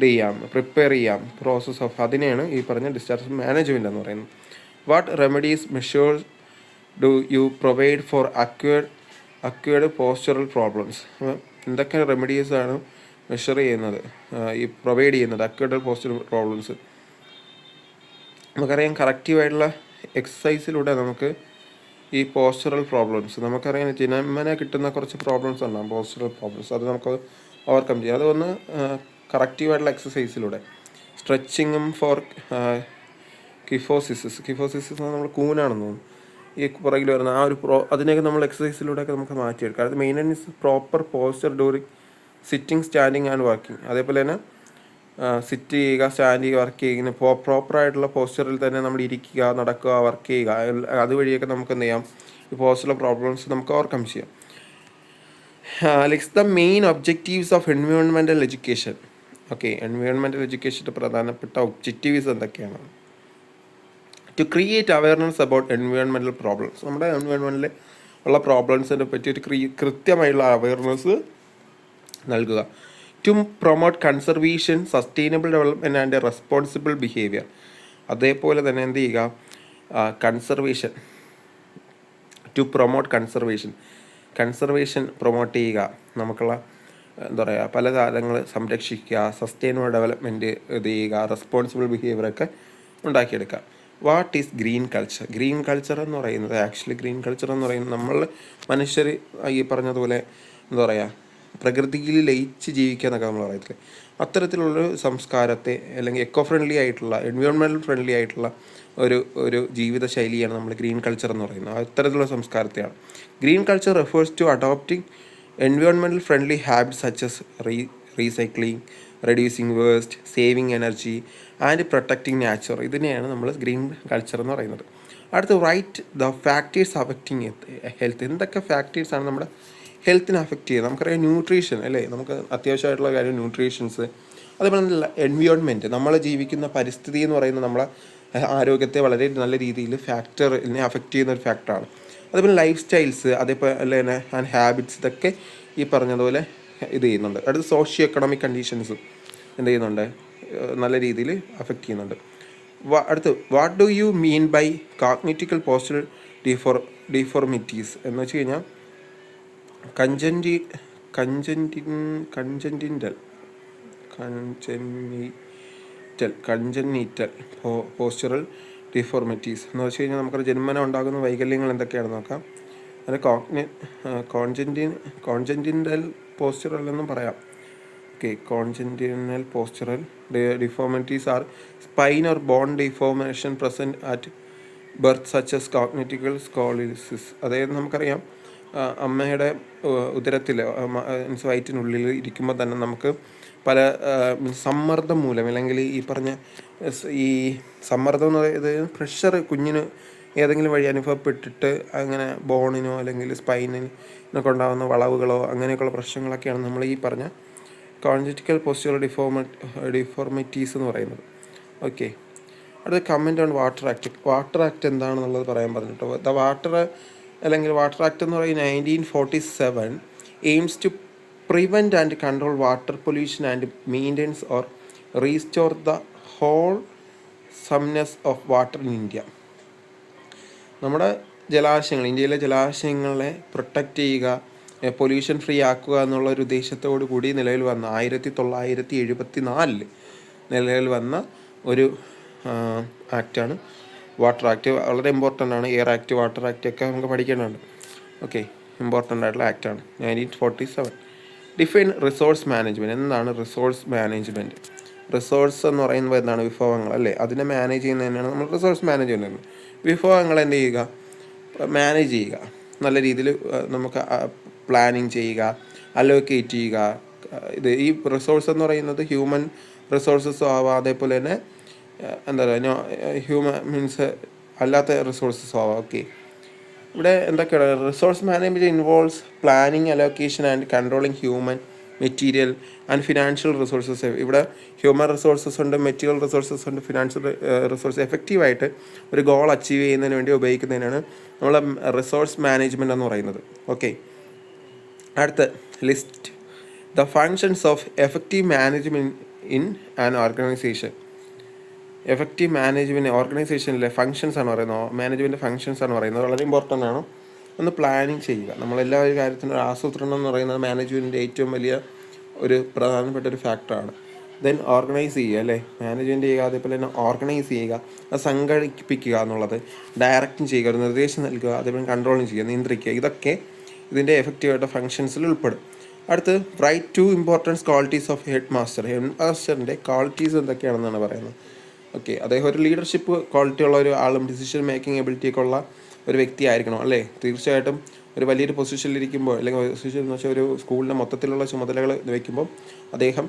ചെയ്യാം, പ്രിപ്പയർ ചെയ്യാം, പ്രോസസ് ഓഫ് അതിനെയാണ് ഈ പറഞ്ഞ ഡിസാസ്റ്റർ മാനേജ്മെൻറ്റ് എന്ന് പറയുന്നത്. What remedies measures do you provide four acquired postural problems? എന്തൊക്കെ റെമഡീസാണ് മെഷർ ചെയ്യുന്നത്, ഈ പ്രൊവൈഡ് ചെയ്യുന്നത് അക്വേർഡ് പോസ്ചറൽ പ്രോബ്ലംസ്? നമുക്കറിയാം കറക്റ്റീവായിട്ടുള്ള എക്സസൈസിലൂടെ നമുക്ക് ഈ പോസ്ചറൽ പ്രോബ്ലംസ്, നമുക്കറിയാം ജന്മന കിട്ടുന്ന കുറച്ച് പ്രോബ്ലംസ് ഉണ്ടാകും, പോസ്ചറൽ പ്രോബ്ലംസ്, അത് നമുക്ക് ഓവർകം ചെയ്യാം. അതൊന്ന് കറക്റ്റീവായിട്ടുള്ള എക്സസൈസിലൂടെ സ്ട്രെച്ചിങ്ങും ഫോർ കിഫോസിസ് നമ്മൾ കൂനാണെന്ന് തോന്നുന്നു ഈ പുറകിൽ വരുന്ന ആ ഒരു അതിനെയൊക്കെ നമ്മൾ എക്സസൈസിലൂടെയൊക്കെ നമുക്ക് മാറ്റിയെടുക്കാം. അത് maintenance proper posture during sitting, standing and working. അതേപോലെ തന്നെ സിറ്റ് ചെയ്യുക, സ്റ്റാൻഡ് ചെയ്യുക, വർക്ക് ചെയ്യുക, ഇങ്ങനെ പ്രോപ്പറായിട്ടുള്ള പോസ്ചറിൽ തന്നെ നമ്മൾ ഇരിക്കുക, നടക്കുക, വർക്ക് ചെയ്യുക, അതുവഴിയൊക്കെ നമുക്ക് എന്ത് ചെയ്യാം, ഈ പോസ്ചറൽ പ്രോബ്ലംസ് നമുക്ക് ഓവർകം ചെയ്യാം. List the main objectives of environmental education. Okay, environmental എഡ്യൂക്കേഷൻ്റെ പ്രധാനപ്പെട്ട ഒബ്ജക്റ്റീവ്സ് എന്തൊക്കെയാണ്? To create awareness about environmental problems. നമ്മുടെ എൻവയോൺമെൻറ്റിൽ ഉള്ള പ്രോബ്ലംസിനെ പറ്റി ഒരു കൃത്യമായിട്ടുള്ള അവയർനെസ് നൽകുക. To promote conservation, sustainable development and responsible behaviour. അതേപോലെ തന്നെ എന്ത് ചെയ്യുക, conservation, to promote conservation promote ചെയ്യുക, നമുക്കുള്ള എന്താ പറയുക പല കാര്യങ്ങൾ സംരക്ഷിക്കുക, സസ്റ്റൈനബിൾ ഡെവലപ്മെൻറ്റ് ഇത് ചെയ്യുക, റെസ്പോൺസിബിൾ ബിഹേവിയറൊക്കെ ഉണ്ടാക്കിയെടുക്കുക. What is green culture? Green culture എന്ന് പറയുന്നത് നമ്മൾ മനുഷ്യർ ഈ പറഞ്ഞതുപോലെ എന്താ പറയുക പ്രകൃതിയിൽ ലയിച്ച് ജീവിക്കുക എന്നൊക്കെ നമ്മൾ പറയത്തില്ലേ, അത്തരത്തിലുള്ളൊരു സംസ്കാരത്തെ അല്ലെങ്കിൽ എക്കോ ഫ്രണ്ട്ലി ആയിട്ടുള്ള എൻവയോൺമെൻറ്റൽ ഫ്രണ്ട്ലി ആയിട്ടുള്ള ഒരു ജീവിത ശൈലിയാണ് നമ്മൾ ഗ്രീൻ കൾച്ചർ എന്ന് പറയുന്നത്. അത്തരത്തിലുള്ള സംസ്കാരത്തെയാണ്. Green culture refers to adopting environmental friendly habits such as recycling, reducing waste, saving energy and protecting nature. ഇതിനെയാണ് നമ്മൾ ഗ്രീൻ കൾച്ചർ എന്ന് പറയുന്നത്. അടുത്ത് write the factors affecting health. എന്തൊക്കെ ഫാക്ടേഴ്സാണ് നമ്മുടെ ഹെൽത്തിനെ അഫക്റ്റ് ചെയ്യുന്നത്? നമുക്കറിയാം ന്യൂട്രീഷൻ അല്ലേ, നമുക്ക് അത്യാവശ്യമായിട്ടുള്ള കാര്യം ന്യൂട്രീഷൻസ്. അതേപോലെ തന്നെ എൻവയോൺമെൻറ്റ്, നമ്മൾ ജീവിക്കുന്ന പരിസ്ഥിതി എന്ന് പറയുന്നത് നമ്മളെ ആരോഗ്യത്തെ വളരെ നല്ല രീതിയിൽ ഫാക്ടറിനെ അഫക്റ്റ് ചെയ്യുന്ന ഒരു ഫാക്ടറാണ്. അതേപോലെ ലൈഫ് സ്റ്റൈൽസ്, അതേപോലെ തന്നെ ആൻഡ് ഹാബിറ്റ്സ്, ഇതൊക്കെ ഈ പറഞ്ഞതുപോലെ ഇത് ചെയ്യുന്നുണ്ട്. അടുത്ത് സോഷ്യോ എക്കണോമിക് കണ്ടീഷൻസ് എന്ത് ചെയ്യുന്നുണ്ട്, നല്ല രീതിയിൽ അഫക്റ്റ് ചെയ്യുന്നുണ്ട്. അടുത്ത് what do you mean by cognitive postural deformities എന്ന് വെച്ച് കഴിഞ്ഞാൽ കൺജനീറ്റൽ പോസ്ചറൽ ഡിഫോർമിറ്റീസ് എന്ന് വെച്ച് കഴിഞ്ഞാൽ നമുക്കത് ജന്മന ഉണ്ടാകുന്ന വൈകല്യങ്ങൾ എന്തൊക്കെയാണെന്ന് നോക്കാം. അത് കോൺജന്റിൻ്റൽ പോസ്ചറൽ എന്നും പറയാം. Okay, congenital postural deformities are spine or bone deformation present at birth such as cognitive scoliosis. അതായത് നമുക്കറിയാം അമ്മയുടെ ഉദരത്തിൽ വയറ്റിനുള്ളിൽ ഇരിക്കുമ്പോൾ തന്നെ നമുക്ക് പല സമ്മർദ്ദം മൂലം അല്ലെങ്കിൽ ഈ പറഞ്ഞ ഈ സമ്മർദ്ദം എന്ന് പറയുന്നത് പ്രഷർ കുഞ്ഞിന് ഏതെങ്കിലും വഴി അനുഭവപ്പെട്ടിട്ട് അങ്ങനെ ബോണിനോ അല്ലെങ്കിൽ സ്പൈനിനൊക്കെ ഉണ്ടാകുന്ന വളവുകളോ അങ്ങനെയൊക്കെയുള്ള പ്രശ്നങ്ങളൊക്കെയാണ് നമ്മൾ ഈ പറഞ്ഞ കോൺജന്റിക്കൽ പോസ്ചറൽ ഡിഫോർമിറ്റീസ് എന്ന് പറയുന്നത്. ഓക്കെ, അടുത്ത കമൻറ്റ് ഓൺ വാട്ടർ ആക്ട് എന്താണെന്നുള്ളത് പറയാൻ പറഞ്ഞിട്ടോ. ദ വാട്ടർ ആക്ട് എന്ന് പറയുന്നത് 1947 aims to prevent and control water pollution and maintenance or restore the wholesomeness of water in India. നമ്മുടെ ഇന്ത്യയിലെ ജലാശയങ്ങളെ പ്രൊട്ടക്റ്റ് ചെയ്യുക, പൊല്യൂഷൻ ഫ്രീ ആക്കുക എന്നുള്ള ഒരു ഉദ്ദേശത്തോടു കൂടി നിലവിൽ വന്ന 1974 നിലവിൽ വന്ന ഒരു ആക്റ്റാണ് വാട്ടർ ആക്ട് വളരെ ഇമ്പോർട്ടൻ്റ് ആണ്. എയർ ആക്ട്, വാട്ടർ ആക്ട് ഒക്കെ നമുക്ക് പഠിക്കേണ്ടതുണ്ട്. ഓക്കെ, ഇമ്പോർട്ടൻ്റ് ആയിട്ടുള്ള ആക്റ്റാണ് 1947. Define resource management. എന്താണ് റിസോഴ്സ് മാനേജ്മെൻറ്റ്? റിസോഴ്സ് എന്ന് പറയുമ്പോൾ എന്താണ്? വിഭവങ്ങൾ അല്ലേ? അതിനെ മാനേജ് ചെയ്യുന്നത് തന്നെയാണ് നമ്മൾ റിസോഴ്സ് മാനേജ്മെൻറ്റ്. വിഭവങ്ങൾ എന്ത് ചെയ്യുക? മാനേജ് ചെയ്യുക, നല്ല രീതിയിൽ നമുക്ക് പ്ലാനിങ് ചെയ്യുക, അലോക്കേറ്റ് ചെയ്യുക. ഇത് ഈ റിസോഴ്സ് എന്ന് പറയുന്നത് ഹ്യൂമൻ റിസോഴ്സസും ആവാം, അതേപോലെ തന്നെ എന്താ പറയുക ഹ്യൂമൻ മീൻസ് അല്ലാത്ത റിസോഴ്സസും ആവാം. ഓക്കെ, ഇവിടെ എന്തൊക്കെയാണ്? Resource management involves planning, allocation and controlling human, material and financial resources. ഇവിടെ ഹ്യൂമൻ റിസോഴ്സസ് ഉണ്ട്, മെറ്റീരിയൽ റിസോഴ്സസ് ഉണ്ട്, ഫിനാൻഷ്യൽ റിസോഴ്സ്. എഫക്റ്റീവായിട്ട് ഒരു ഗോൾ അച്ചീവ് ചെയ്യുന്നതിന് വേണ്ടി ഉപയോഗിക്കുന്നതിനാണ് നമ്മൾ റിസോഴ്സ് മാനേജ്മെൻറ്റ് എന്ന് പറയുന്നത്. ഓക്കെ, അടുത്ത list the functions of effective management in an organisation. Effective management ഓർഗനൈസേഷനിലെ ഫങ്ഷൻസ് ആണ് പറയുന്നത്, മാനേജ്മെൻറ്റ് ഫങ്ഷൻസ് ആണ് പറയുന്നത്. വളരെ ഇമ്പോർട്ടൻ്റ് ആണ്. ഒന്ന് പ്ലാനിങ് ചെയ്യുക. നമ്മളെല്ലാ ഒരു കാര്യത്തിനും ഒരു ആസൂത്രണം എന്ന് പറയുന്നത് മാനേജ്മെൻറ്റിൻ്റെ ഏറ്റവും വലിയ ഒരു പ്രധാനപ്പെട്ട ഒരു ഫാക്ടറാണ്. ദെൻ ഓർഗനൈസ് ചെയ്യുക അല്ലേ? മാനേജ്മെൻറ്റ് ചെയ്യുക, അതേപോലെ തന്നെ ഓർഗനൈസ് ചെയ്യുക, അത് സംഘടിപ്പിക്കുക എന്നുള്ളത്, ഡയറക്റ്റിങ് ചെയ്യുക, ഒരു നിർദ്ദേശം നൽകുക, അതേപോലെ കൺട്രോളിങ് ചെയ്യുക, നിയന്ത്രിക്കുക. ഇതൊക്കെ ഇതിൻ്റെ എഫക്റ്റീവായിട്ട് ഫങ്ഷൻസിൽ ഉൾപ്പെടും. അടുത്ത് write to importance qualities of head master. Head മാസ്റ്ററിൻ്റെ ക്വാളിറ്റീസ് എന്തൊക്കെയാണെന്നാണ് പറയുന്നത്. ഓക്കെ, അദ്ദേഹം ഒരു ലീഡർഷിപ്പ് ക്വാളിറ്റി ഉള്ള ഒരു ആളും ഡിസിഷൻ മേക്കിംഗ് എബിലിറ്റിയൊക്കെ ഉള്ള ഒരു വ്യക്തി ആയിരിക്കണം അല്ലേ? തീർച്ചയായിട്ടും ഒരു വലിയൊരു പൊസിഷനിലിരിക്കുമ്പോൾ, അല്ലെങ്കിൽ പൊസിഷൻ എന്ന് വെച്ചാൽ ഒരു സ്കൂളിൻ്റെ മൊത്തത്തിലുള്ള ചുമതലകൾ വയ്ക്കുമ്പോൾ അദ്ദേഹം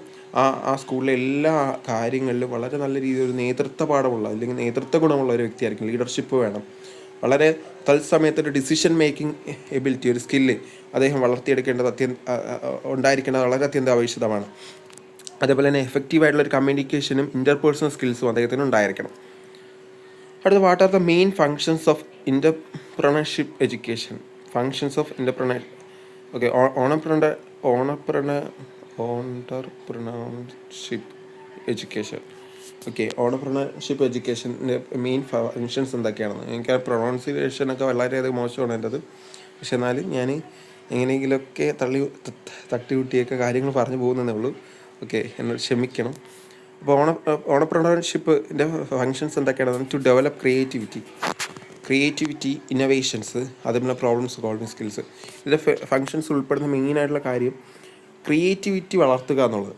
ആ സ്കൂളിലെ എല്ലാ കാര്യങ്ങളിലും വളരെ നല്ല രീതിയിൽ ഒരു നേതൃത്വ പാഠമുള്ള അല്ലെങ്കിൽ നേതൃത്വ ഗുണമുള്ള ഒരു വ്യക്തിയായിരിക്കും. ലീഡർഷിപ്പ് വേണം. വളരെ തത്സമയത്തൊരു ഡിസിഷൻ മേക്കിംഗ് എബിലിറ്റി, ഒരു സ്കില്ല് അദ്ദേഹം വളർത്തിയെടുക്കേണ്ടത് ഉണ്ടായിരിക്കേണ്ടത് വളരെ അത്യന്താപേക്ഷിതമാണ്. അതേപോലെ തന്നെ എഫക്റ്റീവായിട്ടുള്ളൊരു കമ്മ്യൂണിക്കേഷനും ഇൻ്റർപേഴ്സണൽ സ്കിൽസും അദ്ദേഹത്തിന് ഉണ്ടായിരിക്കണം. അടുത്ത what are the main functions of entrepreneurship education? Functions of entrepreneur. Okay, entrepreneurship education. Okay, entrepreneurship എഡ്യൂക്കേഷൻ്റെ മെയിൻ ഫങ്ഷൻസ് എന്തൊക്കെയാണെന്ന്. എനിക്ക് ആ പ്രൊണൗൺസിയേഷനൊക്കെ വളരെയധികം മോശമാണ് എൻ്റെത്. പക്ഷെ എന്നാലും ഞാൻ എങ്ങനെയെങ്കിലുമൊക്കെ തട്ടിവിട്ടിയൊക്കെ കാര്യങ്ങൾ പറഞ്ഞു പോകുന്നതേ ഉള്ളൂ. ഓക്കെ, എന്നോട് ക്ഷമിക്കണം. അപ്പോൾ ഓണർപ്രണർഷിപ്പിൻ്റെ ഫങ്ഷൻസ് എന്തൊക്കെയാണ്? ടു ഡെവലപ്പ് ക്രിയേറ്റിവിറ്റി, ഇന്നോവേഷൻസ്, അതേപോലെ പ്രോബ്ലം സോൾവിങ് സ്കിൽസ്. ഇതിൻ്റെ ഫങ്ഷൻസ് ഉൾപ്പെടുന്ന മെയിനായിട്ടുള്ള കാര്യം ക്രിയേറ്റിവിറ്റി വളർത്തുക എന്നുള്ളത്.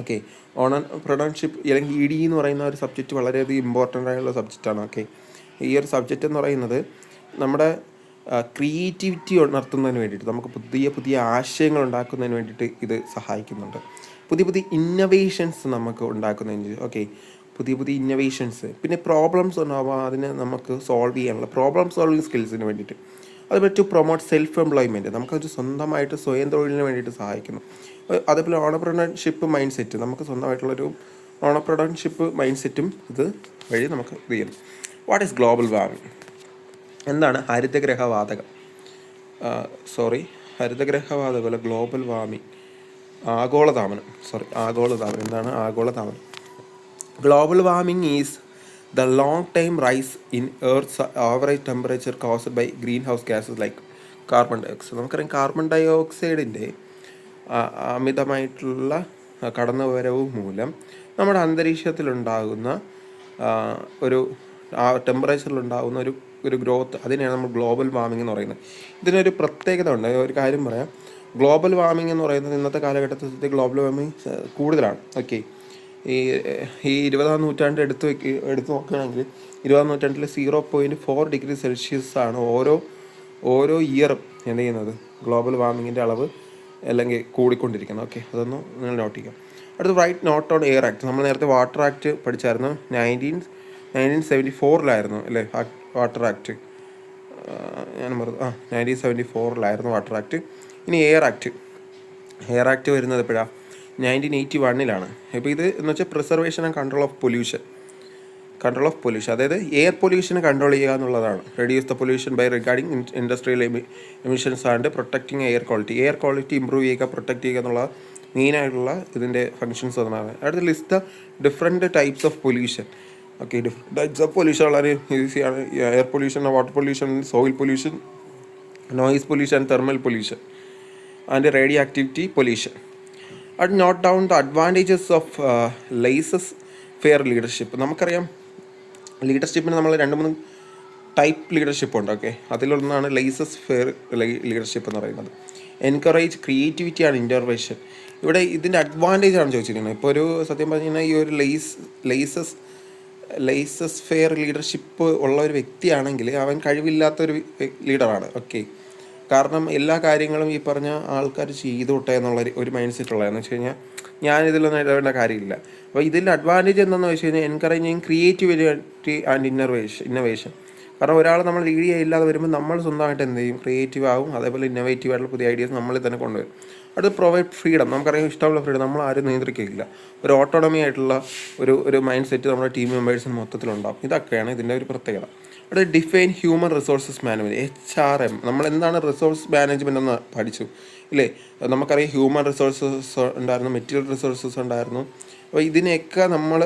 ഓക്കെ, ഓണർപ്രണർഷിപ്പ് അല്ലെങ്കിൽ ED എന്ന് പറയുന്ന ഒരു സബ്ജക്റ്റ് വളരെയധികം ഇമ്പോർട്ടൻ്റ് ആയിട്ടുള്ള സബ്ജക്റ്റാണ്. ഓക്കെ, ഈ ഒരു സബ്ജക്റ്റ് എന്ന് പറയുന്നത് നമ്മുടെ ക്രിയേറ്റിവിറ്റി ഉണർത്തുന്നതിന് വേണ്ടിയിട്ട്, നമുക്ക് പുതിയ പുതിയ ആശയങ്ങൾ ഉണ്ടാക്കുന്നതിന് വേണ്ടിയിട്ട് ഇത് സഹായിക്കുന്നുണ്ട്. പുതിയ പുതിയ ഇന്നോവേഷൻസ് നമുക്ക് ഉണ്ടാക്കുന്നതിന്. ഓക്കെ, പുതിയ പുതിയ ഇന്നോവേഷൻസ്. പിന്നെ പ്രോബ്ലംസ് ഉണ്ടാവുക, അതിനെ നമുക്ക് സോൾവ് ചെയ്യാനുള്ള പ്രോബ്ലം സോൾവിങ് സ്കിൽസിന് വേണ്ടിയിട്ട്. അതുപോലെ ടു പ്രൊമോട്ട് സെൽഫ് എംപ്ലോയ്മെൻറ്റ്, നമുക്കത് സ്വന്തമായിട്ട് സ്വയം തൊഴിലിന് വേണ്ടിയിട്ട് സഹായിക്കുന്നു. അതേപോലെ ഓണർപ്രണർഷിപ്പ് മൈൻഡ് സെറ്റ്, നമുക്ക് സ്വന്തമായിട്ടുള്ളൊരു ഓണർപ്രണർഷിപ്പ് മൈൻഡ് സെറ്റും ഇത് വഴി നമുക്ക് ഇത് ചെയ്യണം. What is global warming? എന്താണ് ഹരിതഗ്രഹവാതകം? ഹരിതഗ്രഹവാതകം അല്ല, ഗ്ലോബൽ വാർമിംഗ്, ആഗോളതാപനം. എന്താണ് ആഗോളതാപനം? Global warming is the long time rise in earth's average temperature caused by greenhouse gases like carbon dioxide. നമുക്കറിയാം കാർബൺ ഡൈ ഓക്സൈഡിൻ്റെ അമിതമായിട്ടുള്ള കടന്നുവരവ് മൂലം നമ്മുടെ അന്തരീക്ഷത്തിലുണ്ടാകുന്ന ഒരു ടെമ്പറേച്ചറിലുണ്ടാകുന്ന ഒരു ഗ്രോത്ത്, അതിനെയാണ് നമ്മൾ ഗ്ലോബൽ വാർമിംഗ് എന്ന് പറയുന്നത്. ഇതിനൊരു പ്രത്യേകത ഉണ്ട്. ഒരു കാര്യം പറയാം, ഗ്ലോബൽ വാർമിംഗ് എന്ന് പറയുന്നത് ഇന്നത്തെ കാലഘട്ടത്തിൽ ഗ്ലോബൽ വാർമിംഗ് കൂടുതലാണ്. ഓക്കെ, ഈ 20ാം നൂറ്റാണ്ട് എടുത്ത് നോക്കുകയാണെങ്കിൽ 20ാം നൂറ്റാണ്ടിൽ 0.4 ഡിഗ്രി സെൽഷ്യസ് ആണ് ഓരോ ഇയറും എന്ത് ചെയ്യുന്നത്, ഗ്ലോബൽ വാർമിങ്ങിൻ്റെ അളവ് അല്ലെങ്കിൽ കൂടിക്കൊണ്ടിരിക്കുന്നത്. ഓക്കെ, അതൊന്ന് നിങ്ങൾ നോട്ട് ചെയ്യാം. അടുത്ത് write note on air act. നമ്മൾ നേരത്തെ വാട്ടർ ആക്ട് പഠിച്ചായിരുന്നു. 1974 അല്ലേ വാട്ടർ ആക്ട്? ഞാൻ പറഞ്ഞു 1974 വാട്ടർ ആക്ട്. ഇനി എയർ ആക്ട് വരുന്നത് എപ്പോഴാണ്? 1981. ഇപ്പോൾ ഇത് എന്ന് വെച്ചാൽ preservation and control of pollution, അതായത് എയർ പൊല്യൂഷനെ കൺട്രോൾ ചെയ്യുക എന്നുള്ളതാണ്. Reduce the pollution by regarding industrial emissions and protecting air quality improve ചെയ്യുക, പ്രൊട്ടക്റ്റ് ചെയ്യുക എന്നുള്ള മെയിനായിട്ടുള്ള ഇതിൻ്റെ ഫങ്ഷൻസ് എന്നാണ്. അടുത്ത list the different types of pollution. Okay, different types of pollution വളരെ ഈസിയാണ്. Air pollution, water pollution, soil pollution, noise pollution, thermal pollution and radioactivity pollution. അത് note down the advantages of laissez faire leadership. നമുക്കറിയാം ലീഡർഷിപ്പിന് നമ്മൾ 2-3 type leadership ഉണ്ട്. Okay, അതിലൊന്നാണ് laissez faire leadership എന്ന് പറയുന്നത്. Encourage creativity and intervention. ഇവിടെ ഇതിൻ്റെ അഡ്വാൻറ്റേജ് ആണ് ചോദിച്ചിരിക്കുന്നത്. ഇപ്പോൾ ഒരു സത്യം പറഞ്ഞു കഴിഞ്ഞാൽ ഈ ഒരു ലേസസ് ഫെയർ ലീഡർഷിപ്പ് ഉള്ള ഒരു വ്യക്തിയാണെങ്കിൽ അവൻ കഴിവില്ലാത്തൊരു ലീഡറാണ്. ഓക്കെ, കാരണം എല്ലാ കാര്യങ്ങളും ഈ പറഞ്ഞ ആൾക്കാർ ചെയ്തോട്ടെ എന്നുള്ള ഒരു മൈൻഡ് സെറ്റ് ഉള്ളതെന്ന് വെച്ച് കഴിഞ്ഞാൽ ഞാനിതിലൊന്നും ഇടവേണ്ട കാര്യമില്ല. അപ്പോൾ ഇതിൻ്റെ അഡ്വാൻറ്റേജ് എന്താണെന്ന് വെച്ച് കഴിഞ്ഞാൽ എൻകറേജിങ് ക്രിയേറ്റിവിറ്റി ആൻഡ് ഇന്നോവേഷൻ. കാരണം ഒരാൾ നമ്മൾ ലീഡ് ചെയ്യാതെ വരുമ്പോൾ നമ്മൾ സ്വന്തമായിട്ട് എന്ത് ചെയ്യും, ക്രിയേറ്റീവ് ആകും. അതേപോലെ ഇന്നോവേറ്റീവ് ആയിട്ടുള്ള പുതിയ ഐഡിയാസ് നമ്മളിൽ തന്നെ കൊണ്ടുവരും. അത് പ്രൊവൈഡ് ഫ്രീഡം. നമുക്കറിയാം ഇഷ്ടമുള്ള ഫ്രീഡം, നമ്മൾ ആരും നിയന്ത്രിക്കില്ല. ഒരു ഓട്ടോണമി ആയിട്ടുള്ള ഒരു മൈൻഡ് സെറ്റ് നമ്മുടെ ടീം മെമ്പേഴ്സിന് മൊത്തത്തിലുണ്ടാകും. ഇതൊക്കെയാണ് ഇതിൻ്റെ ഒരു പ്രത്യേകത. അവിടെ define human resources management, HRM. നമ്മൾ എന്താണ് റിസോഴ്സ് മാനേജ്മെൻറ്റ് എന്ന് പഠിച്ചു ഇല്ലേ? നമുക്കറിയാം ഹ്യൂമൻ റിസോഴ്സസ് ഉണ്ടായിരുന്നു, മെറ്റീരിയൽ റിസോഴ്സസ് ഉണ്ടായിരുന്നു. അപ്പോൾ ഇതിനെയൊക്കെ നമ്മൾ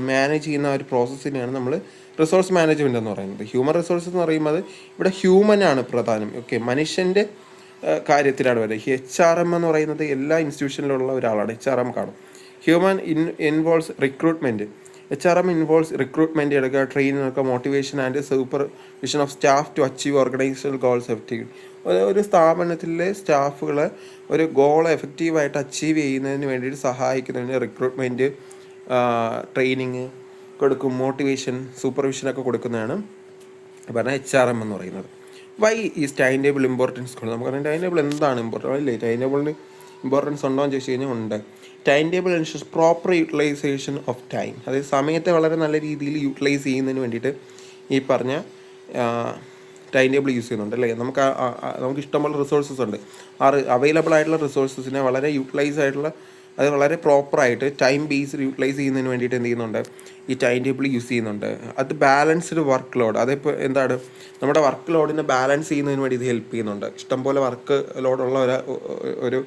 മാനേജ് ചെയ്യുന്ന ഒരു പ്രോസസ്സിനെയാണ് നമ്മൾ റിസോഴ്സ് മാനേജ്മെൻറ്റ് എന്ന് പറയുന്നത്. ഹ്യൂമൻ റിസോഴ്സസ് എന്ന് പറയുന്നത് ഇവിടെ ഹ്യൂമനാണ് പ്രധാനം. ഓക്കെ, മനുഷ്യൻ്റെ കാര്യത്തിലാണ് വരുന്നത്. HRM എന്ന് പറയുന്നത് എല്ലാ ഇൻസ്റ്റിറ്റ്യൂഷനിലുള്ള ഒരാളാണ്. HRM കാണും. Human involves recruitment. HRM involves recruitment എടുക്കുക, ട്രെയിനിങ് എടുക്കുക, motivation and supervision of staff to achieve organisational goals effective. ഒരു സ്ഥാപനത്തിലെ സ്റ്റാഫുകളെ ഒരു ഗോൾ എഫക്റ്റീവായിട്ട് അച്ചീവ് ചെയ്യുന്നതിന് വേണ്ടിയിട്ട് സഹായിക്കുന്നതിന് റിക്രൂട്ട്മെൻറ്റ്, ട്രെയിനിങ് കൊടുക്കും, മോട്ടിവേഷൻ, സൂപ്പർവിഷനൊക്കെ കൊടുക്കുന്നതാണ് പറഞ്ഞാൽ HRM എന്ന് പറയുന്നത്. Why is time table importance കൊടുക്കുന്നത്? നമുക്കറിയാം ടൈം ടേബിൾ എന്താണ് ഇമ്പോർട്ടൻ്റ് അല്ലേ? ടൈം ടേബിളിന് ഇമ്പോർട്ടൻസ് ഉണ്ടോ എന്ന് ചോദിച്ചു കഴിഞ്ഞാൽ ഉണ്ട്. Time table ensures proper utilisation of time. അതായത് സമയത്തെ വളരെ നല്ല രീതിയിൽ യൂട്ടിലൈസ് ചെയ്യുന്നതിന് വേണ്ടിയിട്ട് ഈ പറഞ്ഞ ടൈം ടേബിൾ യൂസ് ചെയ്യുന്നുണ്ട് അല്ലേ? നമുക്ക് ഇഷ്ടംപോലെ റിസോഴ്സസ് ഉണ്ട്. അവൈലബിൾ ആയിട്ടുള്ള റിസോഴ്സസിനെ വളരെ യൂട്ടിലൈസ് ആയിട്ടുള്ള, അത് വളരെ പ്രോപ്പറായിട്ട് ടൈം ബേസ്ഡ് യൂട്ടിലൈസ് ചെയ്യുന്നതിന് വേണ്ടിയിട്ട് എന്ത് ചെയ്യുന്നുണ്ട്, ഈ ടൈം ടേബിൾ യൂസ് ചെയ്യുന്നുണ്ട്. അത് ബാലൻസ്ഡ് വർക്ക് ലോഡ്, അതിപ്പോൾ എന്താണ്, നമ്മുടെ വർക്ക് ലോഡിനെ ബാലൻസ് ചെയ്യുന്നതിന് വേണ്ടി ഇത് ഹെൽപ്പ് ചെയ്യുന്നുണ്ട്. ഇഷ്ടംപോലെ വർക്ക് ലോഡുള്ള ഒരു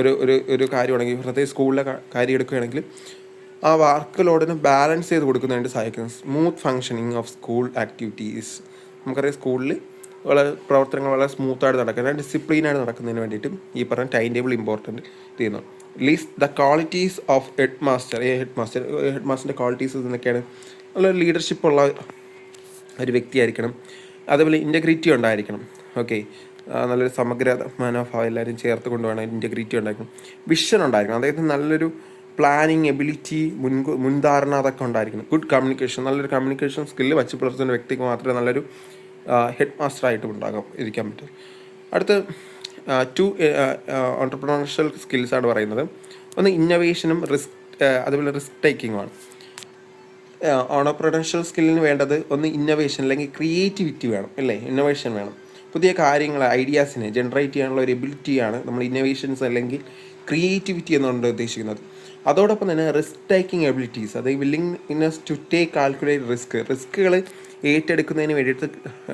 ഒരു ഒരു ഒരു കാര്യമാണെങ്കിൽ, പ്രത്യേകിച്ച് സ്കൂളിലെ കാര്യം എടുക്കുകയാണെങ്കിൽ ആ വർക്ക് ലോഡിനെ ബാലൻസ് ചെയ്ത് കൊടുക്കുന്നതിന് സഹായിക്കുന്നു. Smooth functioning of school activities. നമുക്കറിയാം സ്കൂളിൽ പ്രവർത്തനങ്ങൾ വളരെ സ്മൂത്തായിട്ട് നടക്കുക, ഡിസിപ്ലിനായിട്ട് നടക്കുന്നതിന് വേണ്ടിയിട്ടും ഈ പറഞ്ഞ ടൈം ടേബിൾ ഇമ്പോർട്ടൻറ്റ് ചെയ്യുന്നു. List the qualities of head മാസ്റ്ററിൻ്റെ ക്വാളിറ്റീസ് എന്നൊക്കെയാണ്. നല്ല ലീഡർഷിപ്പുള്ള ഒരു വ്യക്തിയായിരിക്കണം. അതേപോലെ ഇൻറ്റഗ്രിറ്റി ഉണ്ടായിരിക്കണം. ഓക്കെ, നല്ലൊരു സമഗ്ര മനോഭാവം എല്ലാവരും ചേർത്ത് കൊണ്ടുപോകണം. ഇൻറ്റഗ്രിറ്റി ഉണ്ടായിരിക്കണം. വിഷൻ ഉണ്ടായിരിക്കണം. അദ്ദേഹത്തിന് നല്ലൊരു പ്ലാനിങ് എബിലിറ്റി, മുൻധാരണ അതൊക്കെ ഉണ്ടായിരിക്കണം. ഗുഡ് കമ്മ്യൂണിക്കേഷൻ, നല്ലൊരു കമ്മ്യൂണിക്കേഷൻ സ്കില്ല് വച്ച് പുലർത്തുന്ന വ്യക്തിക്ക് മാത്രമേ നല്ലൊരു ഹെഡ് മാസ്റ്ററായിട്ട് ഇരിക്കാൻ പറ്റും. അടുത്ത് 2 ഓൺട്രപ്രണർഷ്യൽ സ്കിൽസാണ് പറയുന്നത്. ഒന്ന് ഇന്നോവേഷനും അതുപോലെ റിസ്ക് ടേക്കിങ്ങുമാണ്. ഓൺട്രപ്രണർഷ്യൽ സ്കില്ലിന് വേണ്ടത് ഒന്ന് ഇന്നോവേഷൻ അല്ലെങ്കിൽ ക്രിയേറ്റിവിറ്റി വേണം അല്ലേ? ഇന്നോവേഷൻ വേണം. പുതിയ കാര്യങ്ങൾ, ഐഡിയാസിനെ ജനറേറ്റ് ചെയ്യാനുള്ള ഒരു എബിലിറ്റിയാണ് നമ്മൾ ഇന്നോവേഷൻസ് അല്ലെങ്കിൽ ക്രിയേറ്റിവിറ്റി എന്നുകൊണ്ട് ഉദ്ദേശിക്കുന്നത്. അതോടൊപ്പം തന്നെ റിസ്ക് ടേക്കിംഗ് എബിലിറ്റീസ്, അതായത് വില്ലിങ്നെസ് ടു ടേക്ക് കാൽക്കുലേറ്റ് റിസ്ക്കുകൾ ഏറ്റെടുക്കുന്നതിന് വേണ്ടിയിട്ട്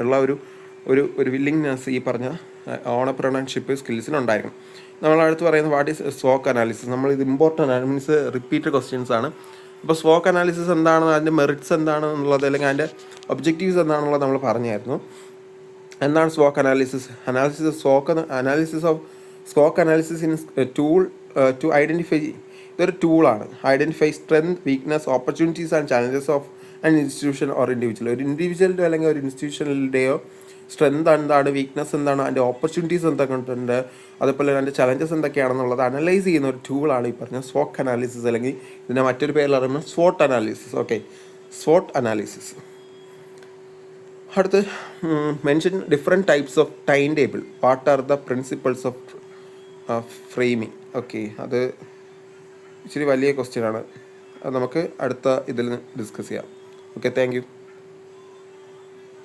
ഉള്ള ഒരു വില്ലിങ്നെസ് ഈ പറഞ്ഞ ഓൺട്രപ്രണർഷിപ്പ് സ്കിൽസിനുണ്ടായിരിക്കണം. നമ്മളടുത്ത് പറയുന്നത് വാട്ട് ഈസ് സ്വോക്ക് അനാലിസിസ്. ഇത് ഇമ്പോർട്ടൻ്റ് ആണ്, മീൻസ് റിപ്പീറ്റഡ് ക്വസ്റ്റ്യൻസ് ആണ്. അപ്പോൾ സ്വോക്ക് അനാലിസിസ് എന്താണെന്ന്, അതിൻ്റെ മെറിറ്റ്സ് എന്താണെന്നുള്ളത് അല്ലെങ്കിൽ അതിൻ്റെ ഒബ്ജക്റ്റീവ്സ് എന്താണെന്നുള്ളത് നമ്മൾ പറഞ്ഞായിരുന്നു. എന്താണ് സ്വോക്ക് അനാലിസിസ്? സ്വോക്ക് analysis in tool to identify. ഇതൊരു ടൂളാണ്. Identify strength, weakness, opportunities and challenges of an institution or individual. ഒരു ഇൻഡിവിജ്വലിൻ്റെയോ അല്ലെങ്കിൽ ഒരു ഇൻസ്റ്റിറ്റ്യൂഷനിൻ്റെയോ സ്ട്രെങ്ത് എന്താണ്, വീക്ക്നെസ് എന്താണ്, അതിൻ്റെ ഓപ്പർച്യൂണിറ്റീസ് എന്തൊക്കെയുണ്ട്, അതേപോലെ അതിൻ്റെ ചലഞ്ചസ് എന്തൊക്കെയാണെന്നുള്ളത് അനലൈസ് ചെയ്യുന്ന ഒരു ടൂളാണ് ഈ പറഞ്ഞ സ്വോക്ക് അനാലിസിസ്, അല്ലെങ്കിൽ ഇതിൻ്റെ മറ്റൊരു പേരിൽ അറിയുന്നത് സ്വോട്ട് അനാലിസിസ്. Okay, സ്വോട്ട് analysis. അടുത്ത് mention different types of time table. What are the principles of framing. Okay, അത് ഇച്ചിരി വലിയ ക്വസ്റ്റ്യനാണ്. അത് നമുക്ക് അടുത്ത ഇതിൽ ഡിസ്കസ് ചെയ്യാം. Okay, thank you.